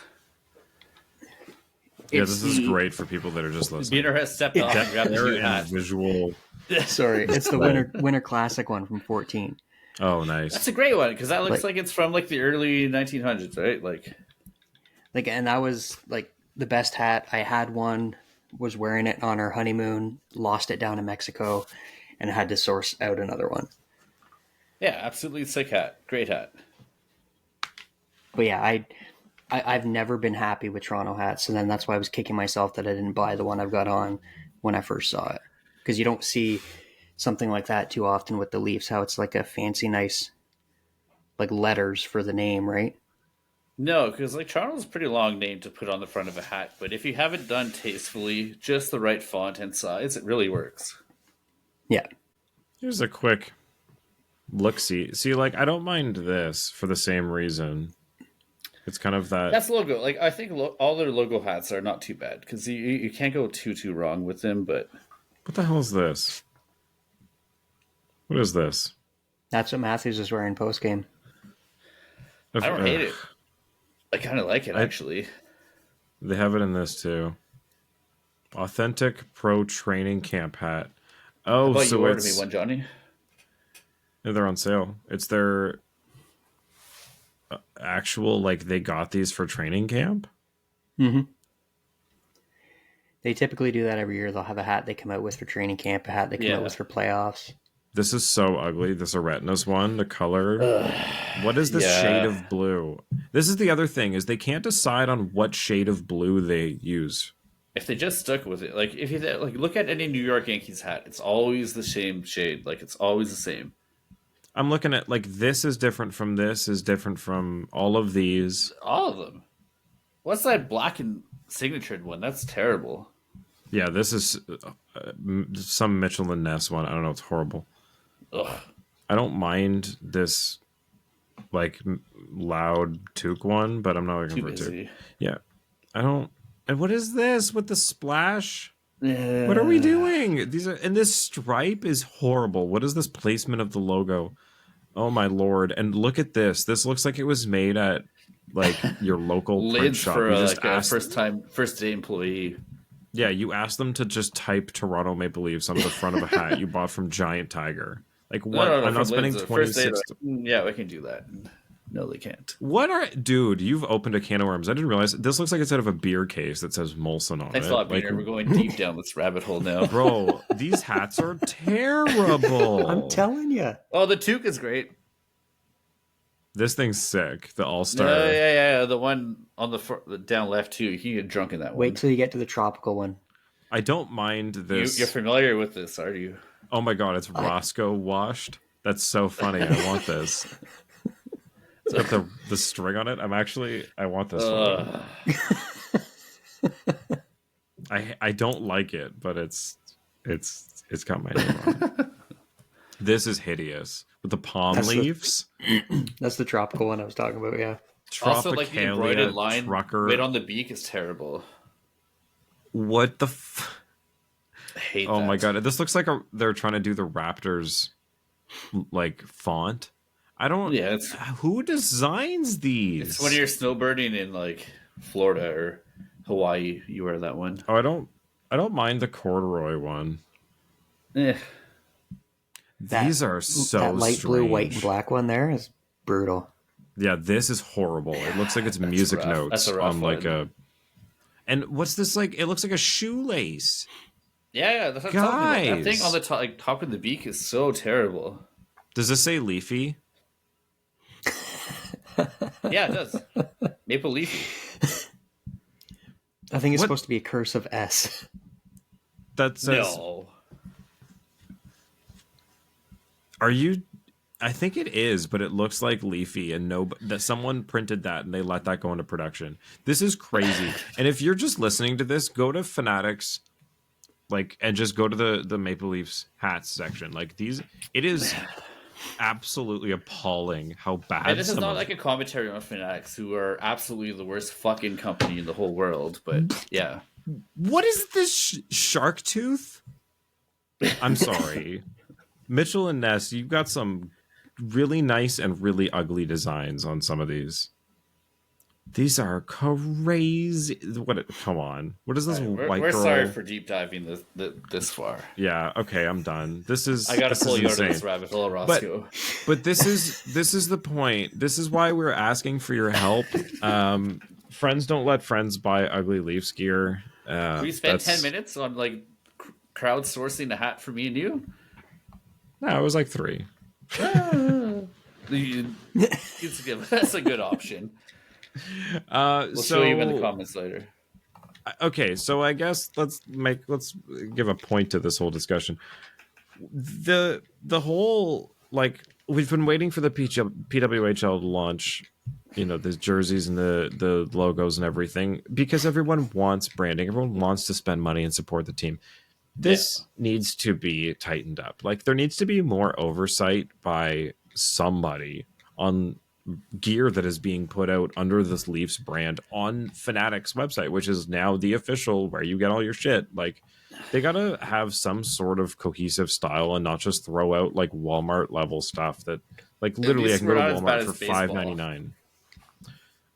Yeah, It's this is the- great for people that are just listening. Biehner has stepped off and grabbed the There new and hat. visual. Sorry, it's the Winter Classic one from 14. Oh, nice. That's a great one because that looks Like- like it's from like the early 1900s, right? Like, And that was like the best hat. I had one, was wearing it on our honeymoon, lost it down in Mexico, and had to source out another one. yeah, absolutely sick hat, great hat. But yeah, I've never been happy with Toronto hats, so then that's why I was kicking myself that I didn't buy the one I've got on when I first saw it. Because you don't see something like that too often with the Leafs, how it's like a fancy, nice, like letters for the name, right? No, because like Toronto's a pretty long name to put on the front of a hat, but if you have it done tastefully, just the right font and size, it really works. Yeah. Here's a quick look-see. See, like, I don't mind this for the same reason. It's kind of that... That's logo. Like, I think all their logo hats are not too bad because you can't go too wrong with them. But What the hell is this? What is this? That's what Matthews is wearing post game. I don't hate it. I kind of like it, actually. They have it in this, too. Authentic Pro Training Camp hat. Oh, How about so you ordered it's... me one, Johnny? Yeah, they're on sale. It's their actual, like, they got these for training camp? Mm-hmm. They typically do that every year. They'll have a hat they come out with for training camp, a hat they come out with for playoffs. This is so ugly. This Aretinas one, the color. What is this shade of blue? This is the other thing, is they can't decide on what shade of blue they use. If they just stuck with it, like if you like look at any New York Yankees hat, it's always the same shade. Like it's always the same. I'm looking at, like, this is different from this, is different from all of these. All of them. What's that black and signatured one? That's terrible. Yeah, this is some Mitchell and Ness one. I don't know. It's horrible. Ugh. I don't mind this, like, loud toque one, but I'm not looking for it too. Yeah. I don't... And what is this with the splash? What are we doing? These are... And this stripe is horrible. What is this placement of the logo? Oh, my Lord. And look at this. This looks like it was made at, like, your local print Lids shop. for You just a asked... first day employee. Yeah, you asked them to just type Toronto Maple Leafs on the front of a hat you bought from Giant Tiger. Like, what? No, I'm not spending Lids, 26... Yeah, we can do that. No, they can't. What are... Dude, you've opened a can of worms. I didn't realize... This looks like it's out of a beer case that says Molson on Thanks it. a lot, Like, Biehner. We're going deep down this rabbit hole now. bro, these hats are terrible. I'm telling you. Oh, the toque is great. This thing's sick. The All-Star. Yeah. The one on the down left, too. You can get drunk in that one. Wait till you get to the tropical one. I don't mind this. You're familiar with this, are you? Oh my god, it's Roscoe washed. That's so funny. I want this. It's got the string on it. I want this one. I don't like it, but it's got my name on it. This is hideous with the palm leaves. That's the tropical one I was talking about. Yeah. Also, like the embroidered line trucker. right on the beak is terrible. What the? I hate. Oh that. my god! This looks like they're trying to do the Raptors, like, font. I don't. Yeah, it's who designs these? It's when you're snowbirding in like Florida or Hawaii. You wear that one. Oh, I don't mind the corduroy one. These are so that light strange. blue, white, and black one there is brutal. Yeah, this is horrible. It looks like it's music rough. notes That's a rough on like one. a. And what's this like? It looks like a shoelace. Yeah, that's what I'm talking about. That Guys. thing on the top, like, top of the beak is so terrible. Does this say Leafy? Yeah, it does. Maple Leafy. I think it's What? supposed to be a cursive S. That says. No. Are you? I think it is, but it looks like Leafy, and that someone printed that and they let that go into production. This is crazy. And if you're just listening to this, go to Fanatics, like, and just go to the Maple Leafs hats section. Like, these, it is absolutely appalling how bad. And this is not like a commentary on Fanatics, who are absolutely the worst fucking company in the whole world. But yeah, What is this shark tooth? I'm sorry, Mitchell and Ness. You've got some really nice and really ugly designs on some of these. These are crazy. What? Come on. What is this white we're girl? sorry for deep diving this far. Yeah. Okay. I'm done. This is. I gotta this pull is you out of insane. this rabbit hole, Roscoe. But this is the point. This is why we're asking for your help. Friends don't let friends buy ugly Leafs gear. We spent 10 minutes on like crowdsourcing a hat for me and you. No, it was like 3. That's a good option. We'll show you in the comments later. Okay, so I guess let's give a point to this whole discussion. The whole, like, we've been waiting for the PWHL to launch, the jerseys and the logos and everything, because everyone wants branding. Everyone wants to spend money and support the team. This needs to be tightened up. Like, there needs to be more oversight by somebody on gear that is being put out under this Leafs brand on Fanatics website, which is now the official where you get all your shit. Like, they gotta have some sort of cohesive style and not just throw out like Walmart level stuff that, like, literally I can go to Walmart for $5.99.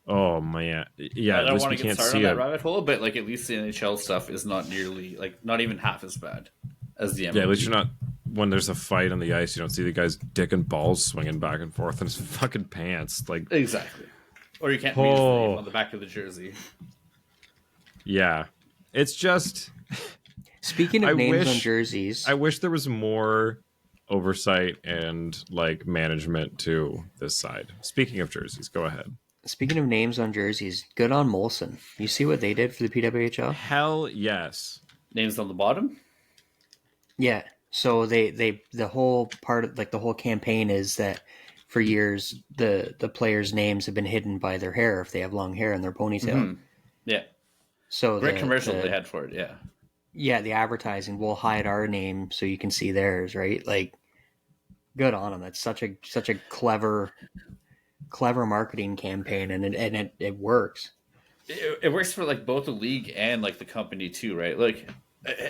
Oh man, yeah. I don't at want least to we get can't started see on that it. rabbit hole, but like at least the NHL stuff is not nearly like not even half as bad as the MLB. Yeah, at least you're not, when there's a fight on the ice, you don't see the guy's dick and balls swinging back and forth in his fucking pants. Like, exactly, or you can't read his name on the back of the jersey. Yeah, it's just. Speaking of names on jerseys, I wish there was more oversight and like management to this side. Speaking of jerseys, go ahead. Speaking of names on jerseys, good on Molson. You see what they did for the PWHL? Hell yes. Names on the bottom? Yeah. So the whole part of, like, the whole campaign is that for years the players' names have been hidden by their hair if they have long hair in their ponytail. Mm-hmm. Yeah. So great commercial they had for it, yeah. Yeah, the advertising will hide our name so you can see theirs, right? Like, good on them. That's such a clever marketing campaign, and it works. It works for like both the league and like the company too, right? Like,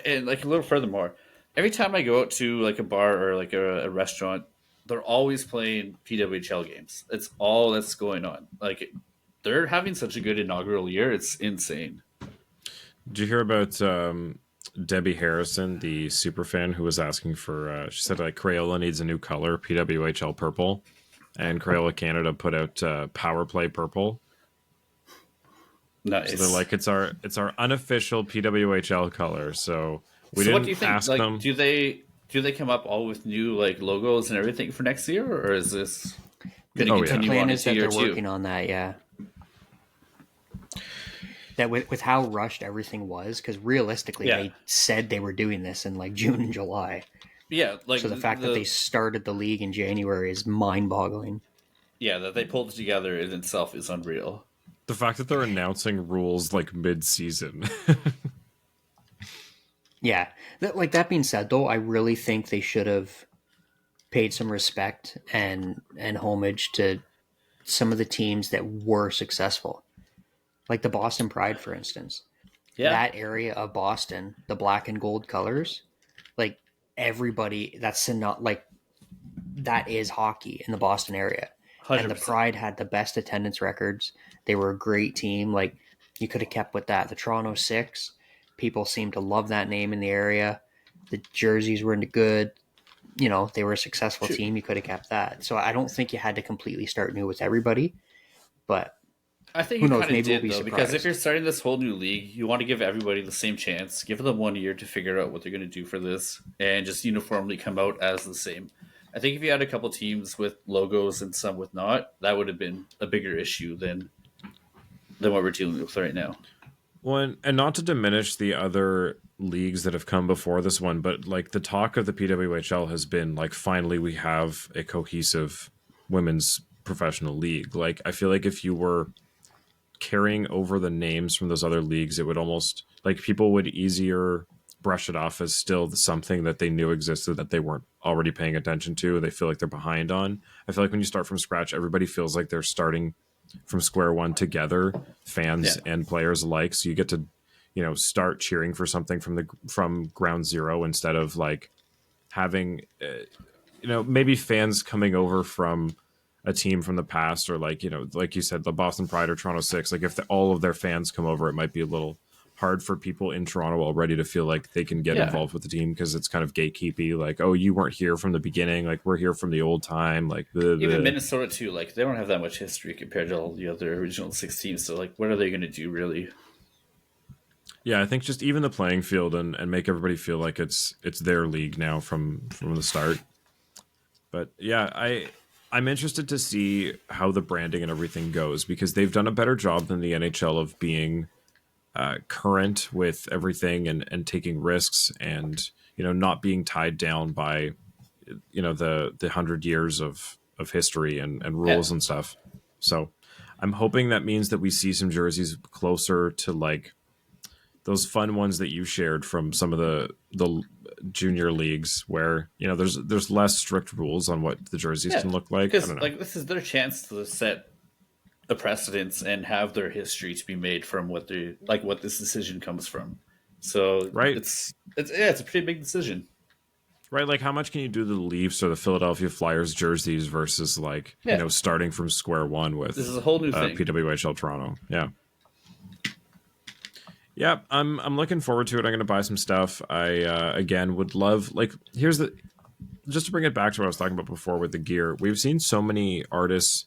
and like a little furthermore, every time I go out to like a bar or like a restaurant, they're always playing PWHL games. It's all that's going on. Like, they're having such a good inaugural year. It's insane. Did you hear about Debbie Harrison, the super fan, who was asking for? She said like Crayola needs a new color, PWHL purple. And Crayola Canada put out Power Play Purple. Nice. So they're like, it's our unofficial PWHL color. So we didn't what do you think? ask Like, them. Do they come up all with new like logos and everything for next year, or is this going to continue The plan on is into that year they're two? working on that. Yeah. That with how rushed everything was, because realistically they said they were doing this in like June and July. Yeah, like so the fact that they started the league in January is mind-boggling. Yeah, that they pulled it together in itself is unreal. The fact that they're announcing rules like mid-season. Yeah. That being said, though, I really think they should have paid some respect and homage to some of the teams that were successful. Like the Boston Pride, for instance. Yeah. That area of Boston, the black and gold colors, like, everybody, that's not like, that is hockey in the Boston area. 100%. And the Pride had the best attendance records. They were a great team. Like, you could have kept with that. The Toronto Six, people seemed to love that name in the area. The jerseys were good. You know, they were a successful team. You could have kept that. So I don't think you had to completely start new with everybody. But I think who knows? Maybe Maybe we'll be though, surprised. because if you're starting this whole new league, you want to give everybody the same chance. Give them 1 year to figure out what they're going to do for this, and just uniformly come out as the same. I think if you had a couple teams with logos and some with not, that would have been a bigger issue than what we're dealing with right now. Well, and not to diminish the other leagues that have come before this one, but like the talk of the PWHL has been like, finally we have a cohesive women's professional league. Like, I feel like if you were carrying over the names from those other leagues, it would almost, like, people would easier brush it off as still something that they knew existed that they weren't already paying attention to. They feel like they're behind on. I feel like when you start from scratch, everybody feels like they're starting from square one together, fans and players alike. So you get to, you know, start cheering for something from ground zero, instead of like having, you know, maybe fans coming over from a team from the past, or like, you know, like you said, the Boston Pride or Toronto Six. Like, if all of their fans come over, it might be a little hard for people in Toronto already to feel like they can get involved with the team, because it's kind of gatekeepy. Like, oh, you weren't here from the beginning. Like, we're here from the old time. Like, even Minnesota too. Like, they don't have that much history compared to all the other original 16. So, like, what are they going to do really? Yeah, I think just even the playing field and make everybody feel like it's their league now from the start. But yeah, I'm interested to see how the branding and everything goes, because they've done a better job than the NHL of being current with everything and taking risks, and, you know, not being tied down by, you know, the 100 years of history and rules and stuff. So I'm hoping that means that we see some jerseys closer to like those fun ones that you shared from some of the junior leagues where, you know, there's less strict rules on what the jerseys can look like. I Because don't know. like this is their chance to set a precedence and have their history to be made from what they like what this decision comes from. So Right. it's a pretty big decision. Right, like how much can you do to the Leafs or the Philadelphia Flyers jerseys versus like Yeah. you know, starting from square one with This is a whole new thing. PWHL Toronto. Yeah, I'm looking forward to it. I'm going to buy some stuff. I again would love, like, here's the, just to bring it back to what I was talking about before with the gear. We've seen so many artists,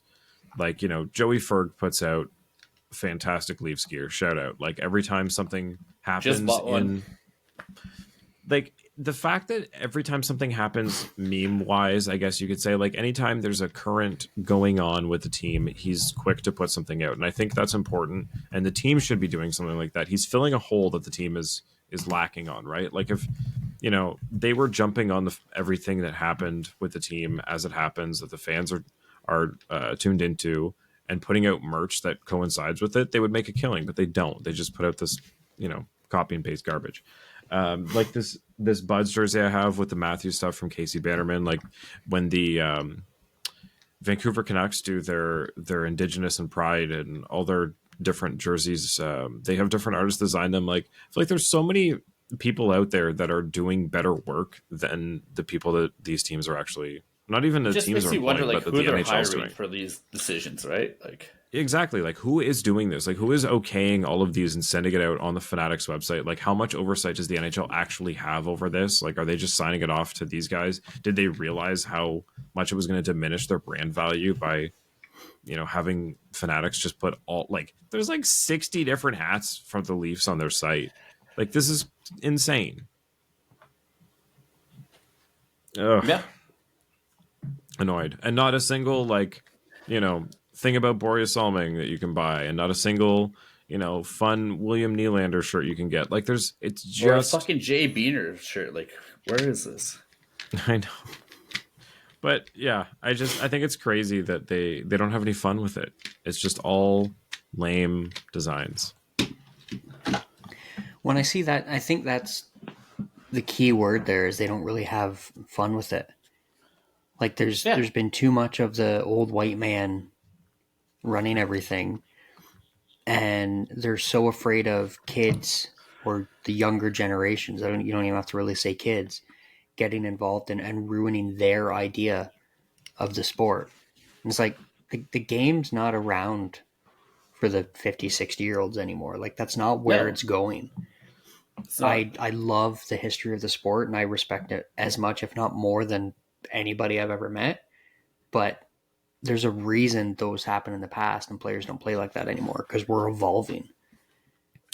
like, you know, Joey Ferg puts out fantastic Leafs gear. Shout out! Like every time something happens bought one. like the fact that every time something happens meme wise, I guess you could say, like anytime there's a current going on with the team, he's quick to put something out. And I think that's important. And the team should be doing something like that. He's filling a hole that the team is lacking on, right? Like if, you know, they were jumping on everything that happened with the team as it happens, that the fans are tuned into, and putting out merch that coincides with it, they would make a killing, but they don't. They just put out this, you know, copy and paste garbage. Like this Buds jersey I have with the Matthews stuff from Casey Bannerman, like when the Vancouver Canucks do their Indigenous and Pride and all their different jerseys, they have different artists design them. Like I feel like there's so many people out there that are doing better work than the people that these teams are actually, not even the Just teams makes are you wonder employing, like but who that the they're NHL is hiring doing. for these decisions, right? Like Exactly. Like who is doing this? Like who is okaying all of these and sending it out on the Fanatics website? Like how much oversight does the NHL actually have over this? Like are they just signing it off to these guys? Did they realize how much it was going to diminish their brand value by, you know, having Fanatics just put all, like there's like 60 different hats from the Leafs on their site. Like this is insane. Ugh. yeah. Annoyed. And not a single, like, you know, thing about Boreas Salming that you can buy, and not a single, you know, fun William Nylander shirt you can get. Like it's just Or a fucking Jay Biehner shirt. Like, where is this? I know. But yeah, I think it's crazy that they don't have any fun with it. It's just all lame designs. When I see that, I think that's the key word there, is they don't really have fun with it. Like there's been too much of the old white man running everything, and they're so afraid of kids or the younger generations. You don't even have to really say kids getting involved and ruining their idea of the sport. And it's like the game's not around for the 50, 60-year-olds anymore. Like that's not where it's going. So, I love the history of the sport, and I respect it as much, if not more, than anybody I've ever met. But there's a reason those happen in the past, and players don't play like that anymore because we're evolving.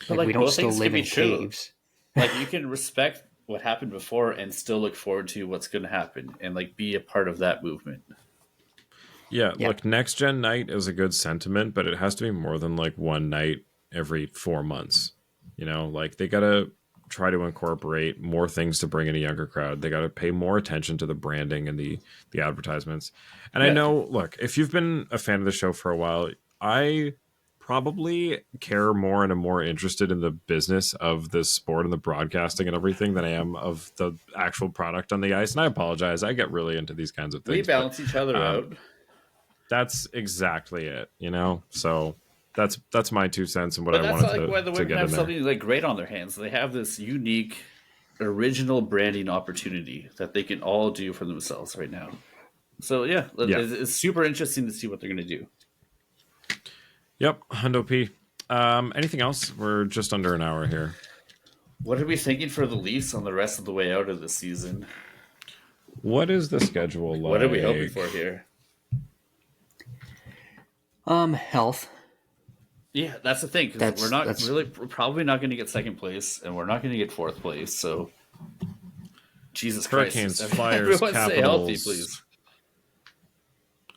Like we don't both still things live can be in true. caves. Like you can respect what happened before and still look forward to what's going to happen and like be a part of that movement. Yeah, look, next gen night is a good sentiment, but it has to be more than like one night every 4 months. You know, like they got to try to incorporate more things to bring in a younger crowd. They got to pay more attention to the branding and the advertisements. And I know, look, if you've been a fan of the show for a while, I probably care more and am more interested in the business of the sport and the broadcasting and everything than I am of the actual product on the ice. And I apologize. I get really into these kinds of things. We balance each other out. That's exactly it, you know? So that's my 2 cents and what But I that's wanted like why the to women get have in there. something like great on their hands. They have this unique, original branding opportunity that they can all do for themselves right now. So yeah, it's super interesting to see what they're going to do. Yep, Hundo P. Anything else? We're just under an hour here. What are we thinking for the Leafs on the rest of the way out of the season? What is the schedule like? What are we hoping for here? Health. Yeah, that's the thing. Because we're probably not going to get second place, and we're not going to get fourth place. So, Jesus Hurricanes, Christ, Flyers, everyone Capitals. stay healthy, please.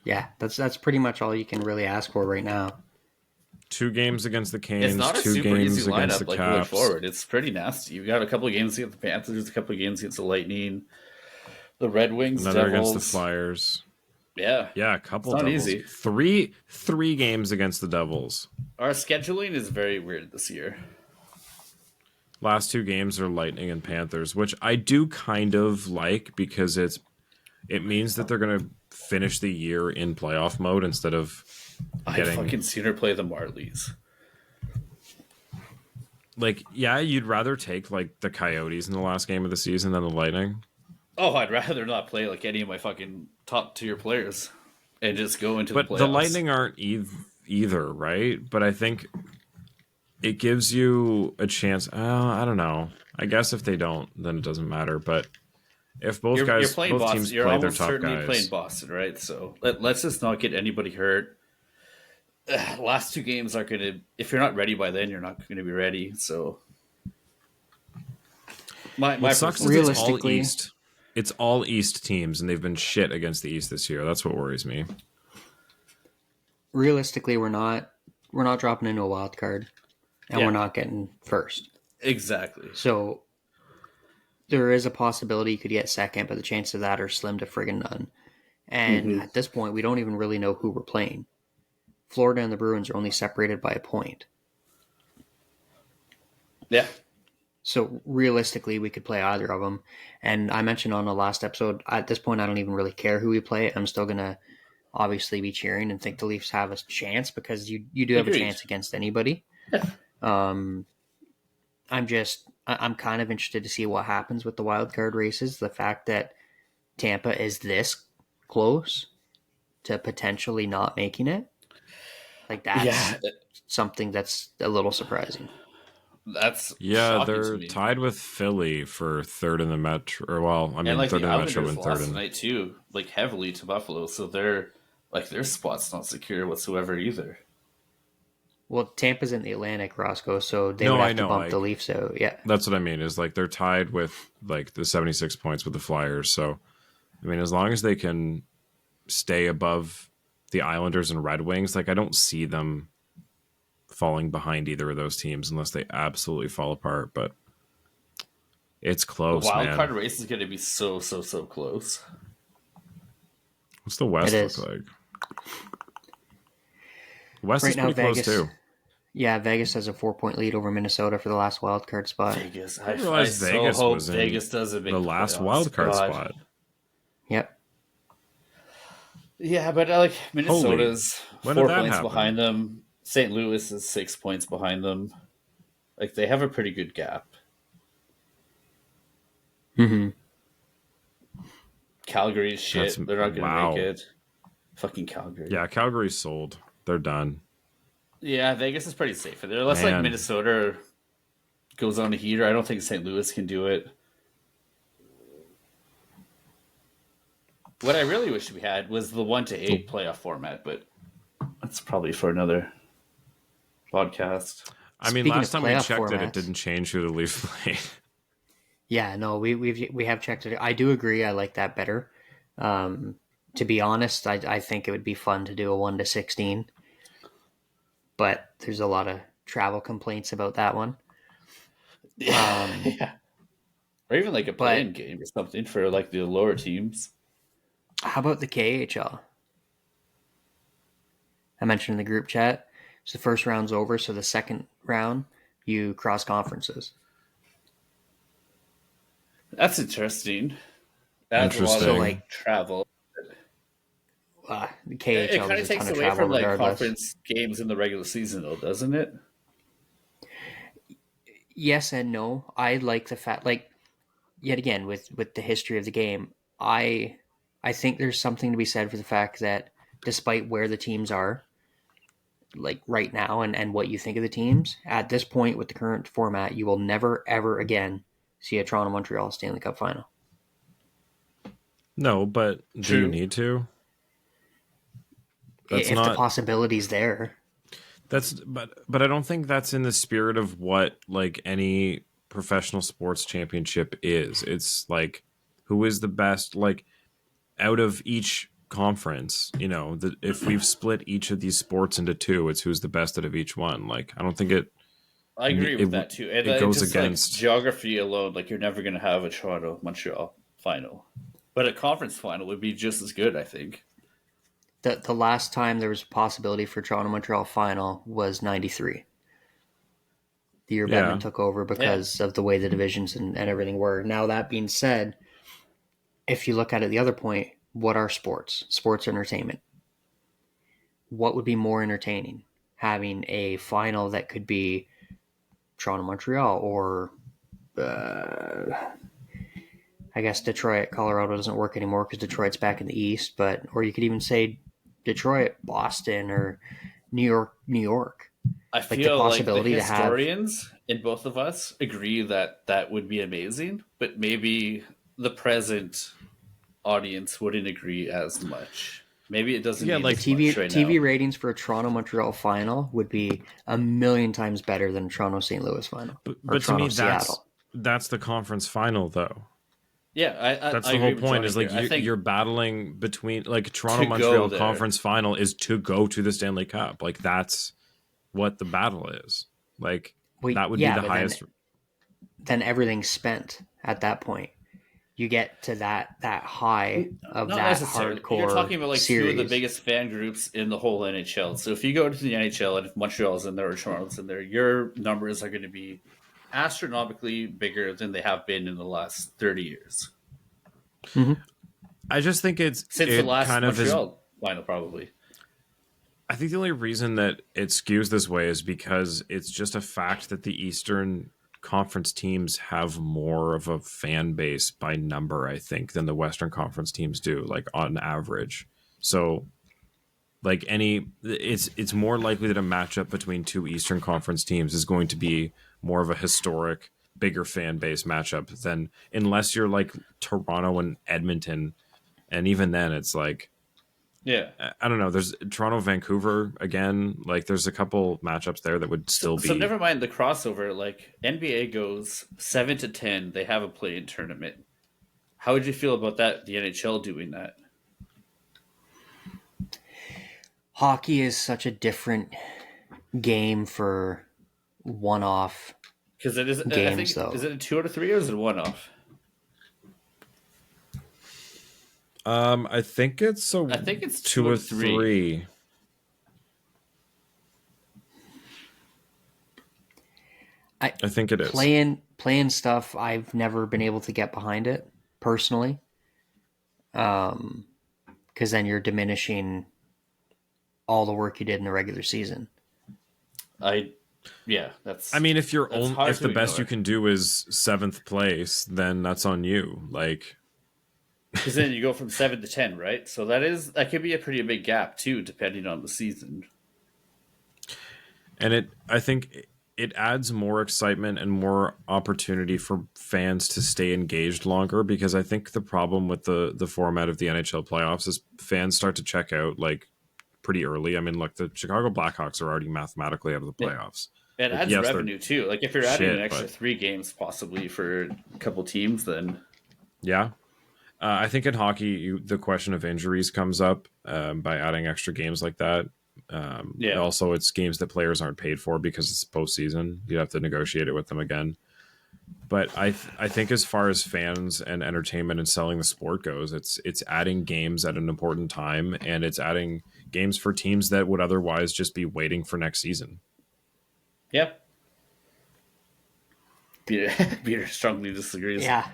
Yeah, that's pretty much all you can really ask for right now. 2 games against the Canes, It's not a 2 super games easy against lineup the like going Caps. forward. It's pretty nasty. You've got a couple of games against the Panthers, a couple of games against the Lightning, the Red Wings, Another Devils. against the Flyers. Yeah, Yeah, a couple It's not Devils. easy. Three games against the Devils. Our scheduling is very weird this year. last two games are Lightning and Panthers, which I do kind of like because it means that they're going to finish the year in playoff mode instead of I'd fucking sooner play the Marlies. Like, yeah, you'd rather take like the Coyotes in the last game of the season than the Lightning. Oh, I'd rather not play like any of my fucking top tier players and just go into the playoffs. But the Lightning aren't either, right? But I think it gives you a chance. I don't know. I guess if they don't, then it doesn't matter. But if both you're playing both Boston, teams you're play their almost top certainly guys, playing Boston, right? So let's just not get anybody hurt. Last two games aren't going to. If you're not ready by then, you're not going to be ready. So what sucks is realistically, it's all East teams, and they've been shit against the East this year. That's what worries me. Realistically, we're not dropping into a wild card, and we're not getting first. Exactly. So there is a possibility you could get second, but the chances of that are slim to friggin' none. And at this point, we don't even really know who we're playing. Florida and the Bruins are only separated by a point. Yeah. So realistically, we could play either of them. And I mentioned on the last episode, at this point, I don't even really care who we play. I'm still going to obviously be cheering and think the Leafs have a chance because you do have a chance against anybody. I'm kind of interested to see what happens with the wild card races. The fact that Tampa is this close to potentially not making it, like that's something that's a little surprising. That's they're tied with Philly for third in the Metro. Or third in the Metro and third tonight too, like heavily to Buffalo. So they're like their spot's not secure whatsoever either. Well, Tampa's in the Atlantic, Roscoe, so they would have to bump the Leafs out. Yeah, that's what I mean. Is like they're tied with like the 76 points with the Flyers. So, I mean, as long as they can stay above the Islanders and Red Wings, like I don't see them falling behind either of those teams unless they absolutely fall apart. But it's close. The wild card race is going to be so close. What's the West look like? West is pretty close too. Yeah, Vegas has a 4-point lead over Minnesota for the last wild card spot. Vegas, I realized Vegas was in Vegas doesn't make the last wild card spot. Yep. Yeah, but like Minnesota's 4 points behind them. St. Louis is 6 points behind them. Like they have a pretty good gap. Mm-hmm. Calgary's shit. They're not going to make it. Fucking Calgary. Yeah, Calgary's sold. They're done. Yeah, Vegas is pretty safe. Unless like Minnesota goes on a heater, I don't think St. Louis can do it. What I really wish we had was the 1-8 playoff format, but that's probably for another podcast. I mean, last time we checked it didn't change who the Leafs played. Yeah, no, we have checked it. I do agree. I like that better. To be honest, I think it would be fun to do a 1-16, but there's a lot of travel complaints about that one. Yeah, or even like a play-in game or something for like the lower teams. How about the KHL? I mentioned in the group chat. So the first round's over, so the second round you cross conferences. That's interesting. That's a lot of like travel. The KHL it kind of takes away from like conference games in the regular season, though, doesn't it? Yes and no. I like the fact, like, yet again with the history of the game, I think there's something to be said for the fact that despite where the teams are, like right now, and what you think of the teams at this point with the current format, you will never ever again see a Toronto Montreal Stanley Cup final. No, but do you need to? If the possibility's there. But I don't think that's in the spirit of what like any professional sports championship is. It's like who is the best, like out of each conference, if we've split each of these sports into two, it's who's the best out of each one. Like I don't think I agree with that too. And it goes just against like geography alone. Like you're never going to have a Toronto Montreal final, but a conference final would be just as good, I think. The last time there was a possibility for Toronto Montreal final was 93. the year Yeah. Bettman took over because of the way the divisions and everything were. Now, that being said, if you look at it the other point, what are sports? Sports entertainment. What would be more entertaining? Having a final that could be Toronto-Montreal or I guess Detroit, Colorado doesn't work anymore because Detroit's back in the East, or you could even say Detroit, Boston, or New York, New York. I Like the feel like the possibility to have historians in both of us agree that that would be amazing, but maybe the present audience wouldn't agree as much. Maybe it doesn't Yeah, mean like as much right TV now. ratings for a Toronto Montreal final would be a million times better than a Toronto St. Louis final. But to Toronto me, Seattle. that's the conference final, though. Yeah, That's I the agree whole with point. Johnny Is like here. I think you're battling between like Toronto to go Montreal there. conference final is to go to the Stanley Cup. Like that's what the battle is. Like Well, that would yeah, be the but highest. then everything's spent at that point. You get to that high of not that necessarily. hardcore You're talking about like series. two of the biggest fan groups in the whole NHL. So if you go to the NHL and if Montreal's in there or Toronto's in there, your numbers are going to be astronomically bigger than they have been in the last 30 years. I just think Since it the last kind of is. Montreal final, probably. I think the only reason that it skews this way is because it's just a fact that the Eastern Conference teams have more of a fan base by number, I think, than the Western Conference teams do, like on average. So like it's more likely that a matchup between two Eastern Conference teams is going to be more of a historic, bigger fan base matchup than unless you're like Toronto and Edmonton. And even then it's like Yeah. I don't know. There's Toronto, Vancouver again. Like, there's a couple matchups there that would still be. So never mind the crossover. Like NBA goes 7 to 10. They have a play-in tournament. How would you feel about that? The NHL doing that? Hockey is such a different game for one-off. Because it is. I Games, think though. is it a 2 out of 3 or is it a 1-off? I think it's I think it's 2 or 3. I think it is. Playing stuff, I've never been able to get behind it personally. Because then you're diminishing all the work you did in the regular season. That's. I mean, if you're that's only hard if the to best you ignore. can do is 7th place, then that's on you. Like, Because then you go from 7 to 10, right? So that could be a pretty big gap too, depending on the season. and I think it adds more excitement and more opportunity for fans to stay engaged longer, because I think the problem with the format of the NHL playoffs is fans start to check out like pretty early. I mean, look, the Chicago Blackhawks are already mathematically out of the playoffs. It Like, adds yes, they're- revenue too. Like if you're adding Shit, an extra but- 3 games possibly for a couple teams, then Yeah. I think in hockey, the question of injuries comes up by adding extra games like that. Yeah. Also, it's games that players aren't paid for because it's postseason. You have to negotiate it with them again. But I think as far as fans and entertainment and selling the sport goes, it's adding games at an important time, and it's adding games for teams that would otherwise just be waiting for next season. yeah. Peter strongly disagrees. Yeah.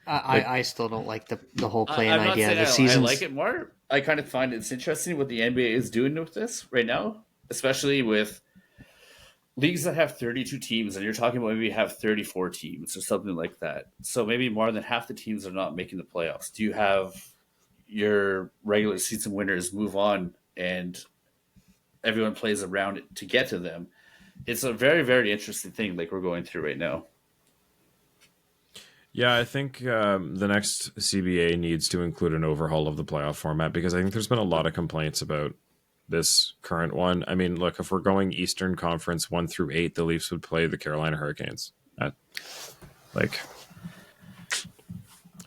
I still don't like the whole play-in I'm not idea. saying The I seasons, like it more. I kind of find it's interesting what the NBA is doing with this right now, especially with leagues that have 32 teams, and you're talking about maybe have 34 teams or something like that. So maybe more than half the teams are not making the playoffs. Do you have your regular season winners move on and everyone plays around it to get to them? It's a very, very interesting thing like we're going through right now. Yeah, I think the next CBA needs to include an overhaul of the playoff format, because I think there's been a lot of complaints about this current one. I mean, look, if we're going Eastern Conference 1 through 8, the Leafs would play the Carolina Hurricanes.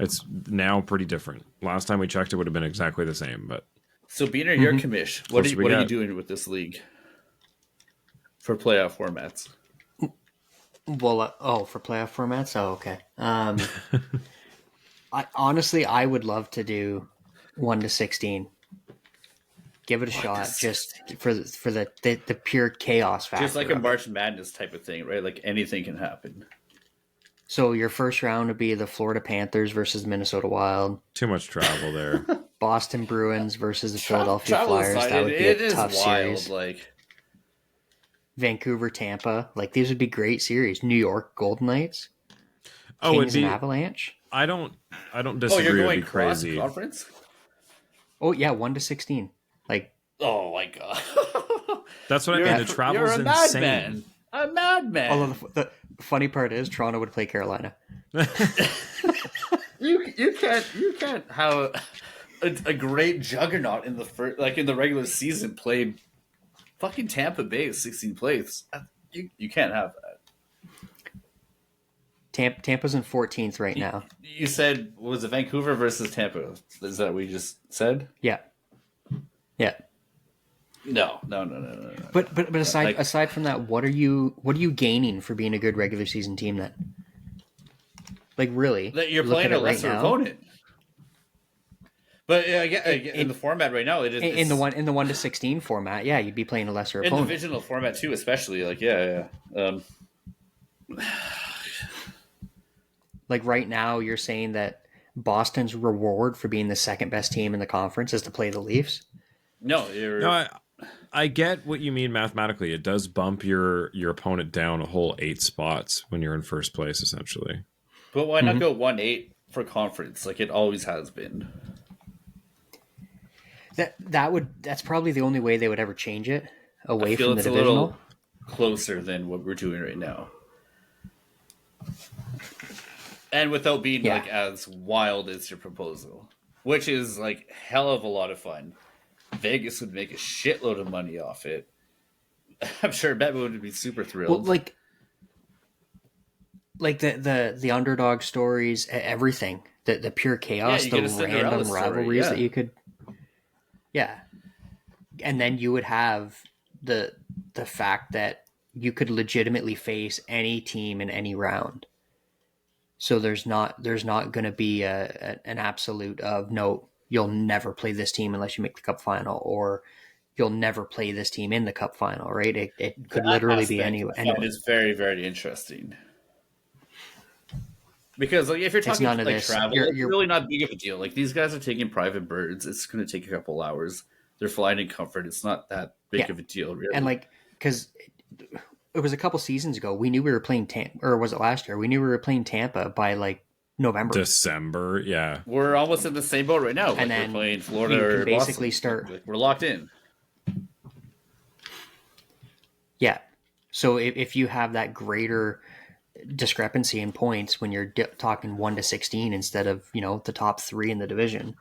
It's now pretty different. Last time we checked, it would have been exactly the same. But So, Biehner, your commish. What What's are we you got? doing with this league for playoff formats? well, for playoff formats? Oh, okay. I honestly would love to do 1 to 16. give it a shot just for the pure chaos factor. Just like a March Madness type of thing, right? Like anything can happen. So your first round would be the Florida Panthers versus Minnesota Wild. Too much travel there. Boston Bruins versus the Philadelphia Travel Flyers. aside, That would be a tough series. Like Vancouver, Tampa. Like these would be great series. New York, Golden Knights. Oh, Kings and Avalanche. I don't disagree. you're It'd going be crazy. cross-conference? Oh yeah, 1-16. Like, oh my god. That's what I mean. The travel's you're a insane. Madman. A madman. although the funny part is Toronto would play Carolina. You can't have a great juggernaut in the first, like in the regular season, play fucking Tampa Bay 16 plays. You can't have that. Tampa's in 14th right now. You said, was it Vancouver versus Tampa? Is that what you just said? Yeah. No. But aside Like- aside from that, what are you gaining for being a good regular season team then? Like really? That you're look playing at a it right lesser now, opponent. But in the format right now, it is in the 1-16 format, yeah, you'd be playing a lesser in opponent. divisional format too, especially. Like Like right now, you're saying that Boston's reward for being the second best team in the conference is to play the Leafs. No, I get what you mean mathematically. It does bump your opponent down a whole 8 spots when you're in first place, essentially. but why not go 1-8 for conference like it always has been? That's probably the only way they would ever change it away I feel from the it's a divisional. little closer than what we're doing right now, and without being Yeah. like as wild as your proposal, which is like hell of a lot of fun. Vegas would make a shitload of money off it. I'm sure Batman would be super thrilled. Well, like the underdog stories, everything, the pure chaos, you the get a Cinderella random story, rivalries yeah. that you could, yeah, and then you would have the fact that you could legitimately face any team in any round. So there's not going to be an absolute of no, you'll never play this team unless you make the cup final, or you'll never play this team in the cup final, right? It could literally be anyone. It's very, very interesting. Because like if you're talking none of like this. travel, You're- it's really not big of a deal. Like these guys are taking private birds. It's going to take a couple hours. They're flying in comfort. It's not that big of a deal, really. And like, because it was a couple seasons ago, we knew we were playing Tampa, or was it last year? We knew we were playing Tampa by like November. December, yeah. we're almost in the same boat right now. Like And then we're playing Florida you can or basically Boston. start- Like, we're locked in. Yeah. So if you have that greater discrepancy in points when you're talking 1-16 instead of, the top 3 in the division,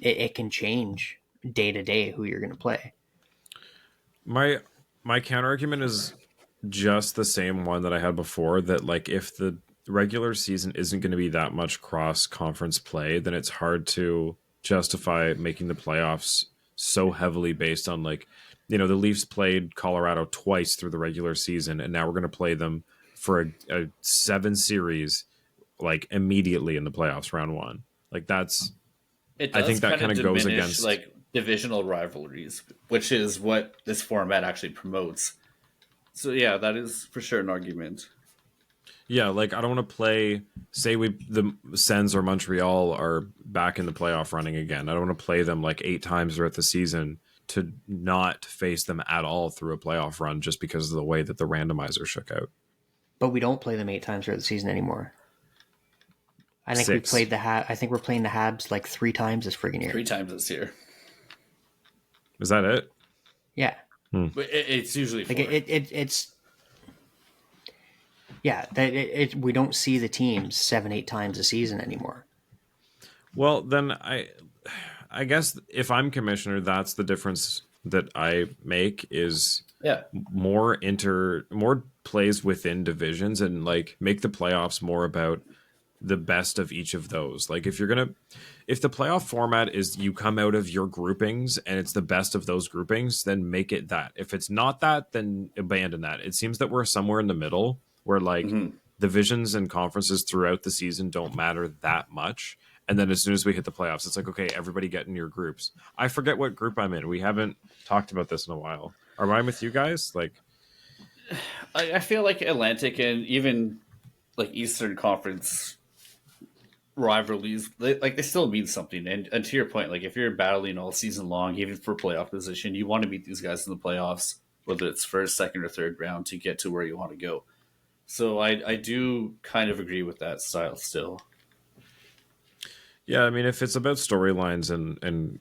it can change day to day who you're going to play. My counter argument is just the same one that I had before, that like if the regular season isn't going to be that much cross conference play, then it's hard to justify making the playoffs so heavily based on like, the Leafs played Colorado twice through the regular season, and now we're going to play them for a 7 series like immediately in the playoffs round 1. Like that's It does I think that kind of goes diminish, against like divisional rivalries, which is what this format actually promotes. So yeah, that is for sure an argument. Yeah, like I don't want to play. Say the Sens or Montreal are back in the playoff running again. I don't want to play them like 8 times throughout the season to not face them at all through a playoff run just because of the way that the randomizer shook out. But we don't play them 8 times throughout the season anymore. I think 6. we played I think we're playing the Habs like 3 times this friggin' year. 3 times this year. Is that it? Yeah. But it's usually 4. Like it's yeah, we don't see the teams 7-8 times a season anymore. Well, then I guess if I'm commissioner, that's the difference that I make is more plays within divisions and like make the playoffs more about the best of each of those. Like if the playoff format is you come out of your groupings and it's the best of those groupings, then make it that. If it's not that, then abandon that. It seems that we're somewhere in the middle where like divisions and conferences throughout the season don't matter that much. And then as soon as we hit the playoffs, it's like, okay, everybody get in your groups. I forget what group I'm in. We haven't talked about this in a while. Am I with you guys? Like, I feel like Atlantic and even like Eastern Conference rivalries, they still mean something. And to your point, like if you're battling all season long, even for playoff position, you want to beat these guys in the playoffs, whether it's first, second, or third round, to get to where you want to go. So I do kind of agree with that style still. yeah, I mean, if it's about storylines and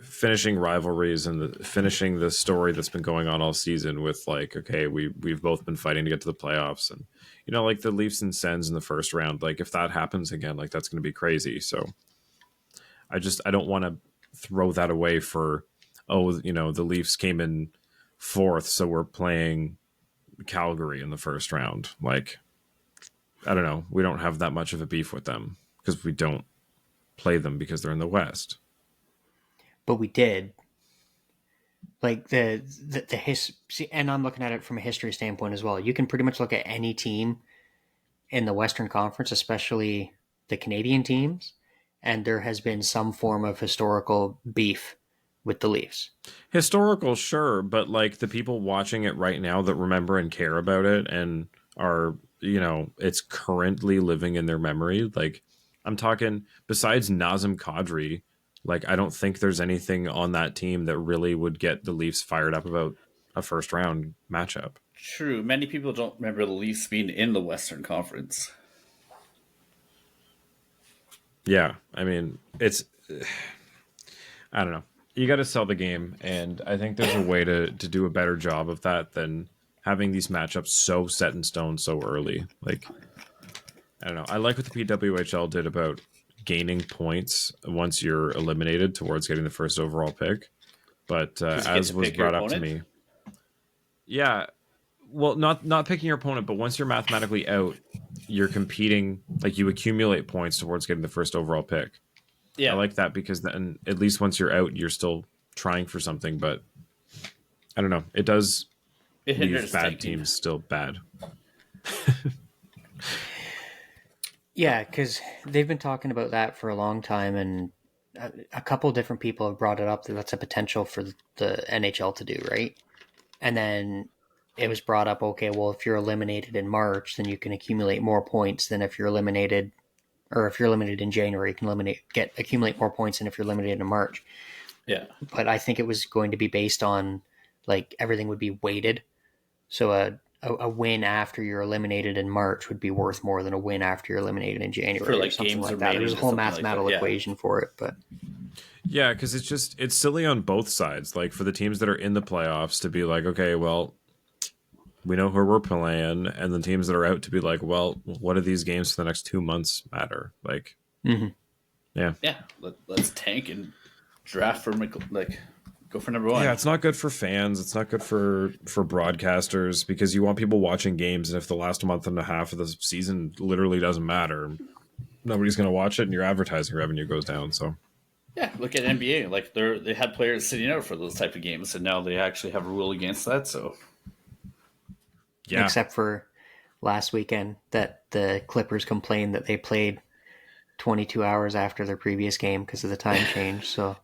finishing rivalries and finishing the story that's been going on all season with like, okay, we've both been fighting to get to the playoffs, and like the Leafs and Sens in the first round, like if that happens again, like that's going to be crazy. So I don't want to throw that away for, the Leafs came in fourth, so we're playing Calgary in the first round. Like, I don't know. We don't have that much of a beef with them because we don't play them because they're in the West. But we did. Like the and I'm looking at it from a history standpoint as well. You can pretty much look at any team in the Western Conference, especially the Canadian teams, and there has been some form of historical beef with the Leafs. Historical, sure, but like the people watching it right now that remember and care about it and are, it's currently living in their memory. Like, I'm talking besides Nazem Kadri, like I don't think there's anything on that team that really would get the Leafs fired up about a first round matchup. True. Many people don't remember the Leafs being in the Western Conference. Yeah, I mean, I don't know. You got to sell the game, and I think there's a way to do a better job of that than having these matchups so set in stone so early. Like, I don't know. I like what the PWHL did about gaining points once you're eliminated towards getting the first overall pick. But as was brought up to me, yeah, well, not picking your opponent, but once you're mathematically out, you're competing. Like you accumulate points towards getting the first overall pick. Yeah, I like that because then at least once you're out, you're still trying for something. But I don't know. It does leave bad teams still bad. Yeah, because they've been talking about that for a long time, and a couple different people have brought it up that that's a potential for the NHL to do, right? And then it was brought up, okay, well, if you're eliminated in March, then you can accumulate more points than if you're eliminated, or if you're eliminated in January, you can accumulate more points than if you're eliminated in March. Yeah. But I think it was going to be based on, like, everything would be weighted. So a win after you're eliminated in March would be worth more than a win after you're eliminated in January. For like or something games like or that. There's a whole mathematical equation for it, but yeah, because it's silly on both sides. Like for the teams that are in the playoffs to be like, okay, well, we know who we're playing, and the teams that are out to be like, well, what do these games for the next 2 months matter? Like, yeah, let's tank and draft for go for number one. Yeah, it's not good for fans. It's not good for broadcasters because you want people watching games, and if the last month and a half of the season literally doesn't matter, nobody's going to watch it, and your advertising revenue goes down. So, yeah, look at NBA. Like they had players sitting out for those type of games, and now they actually have a rule against that. So, yeah, except for last weekend that the Clippers complained that they played 22 hours after their previous game because of the time change. So.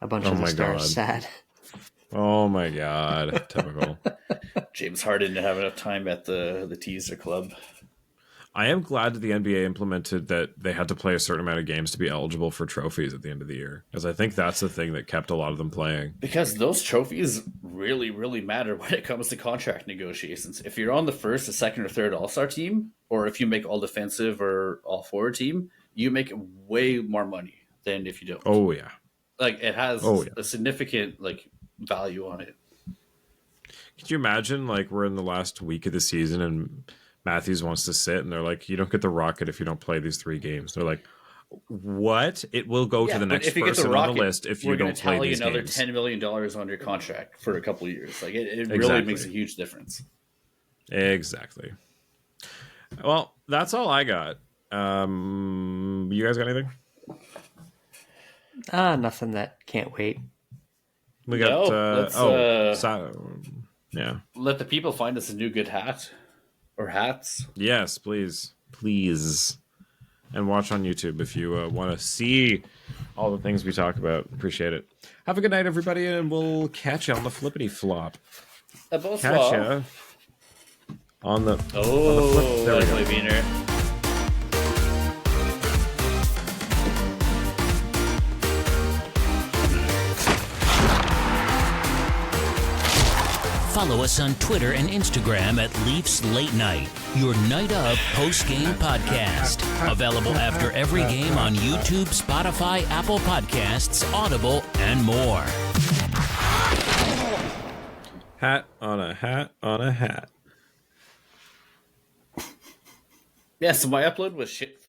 A bunch of the stars sad. Oh my god! Typical. James Harden didn't have enough time at the teaser club. I am glad that the NBA implemented that they had to play a certain amount of games to be eligible for trophies at the end of the year, because I think that's the thing that kept a lot of them playing. Because those trophies really, really matter when it comes to contract negotiations. If you're on the first, the second, or third All-Star team, or if you make all defensive or all forward team, you make way more money than if you don't. Oh yeah. Like it has a significant value on it. Could you imagine we're in the last week of the season and Matthews wants to sit and they're like, you don't get the Rocket if you don't play these 3 games. They're like, what? It will go to the next person on the list if you don't play these another games. $10 million on your contract for a couple of years. Like it really makes a huge difference. Exactly. Well, that's all I got. You guys got anything? Nothing that can't wait. We got yeah. Let the people find us a new good hat or hats. Yes, please. and watch on YouTube if you want to see all the things we talk about. Appreciate it. Have a good night, everybody, and we'll catch you on the flippity flop. Catch ya on the flip. There we go. Biehner. Follow us on Twitter and Instagram at Leafs Late Night, your night of post-game podcast. Available after every game on YouTube, Spotify, Apple Podcasts, Audible, and more. Hat on a hat on a hat. Yeah, so my upload was shit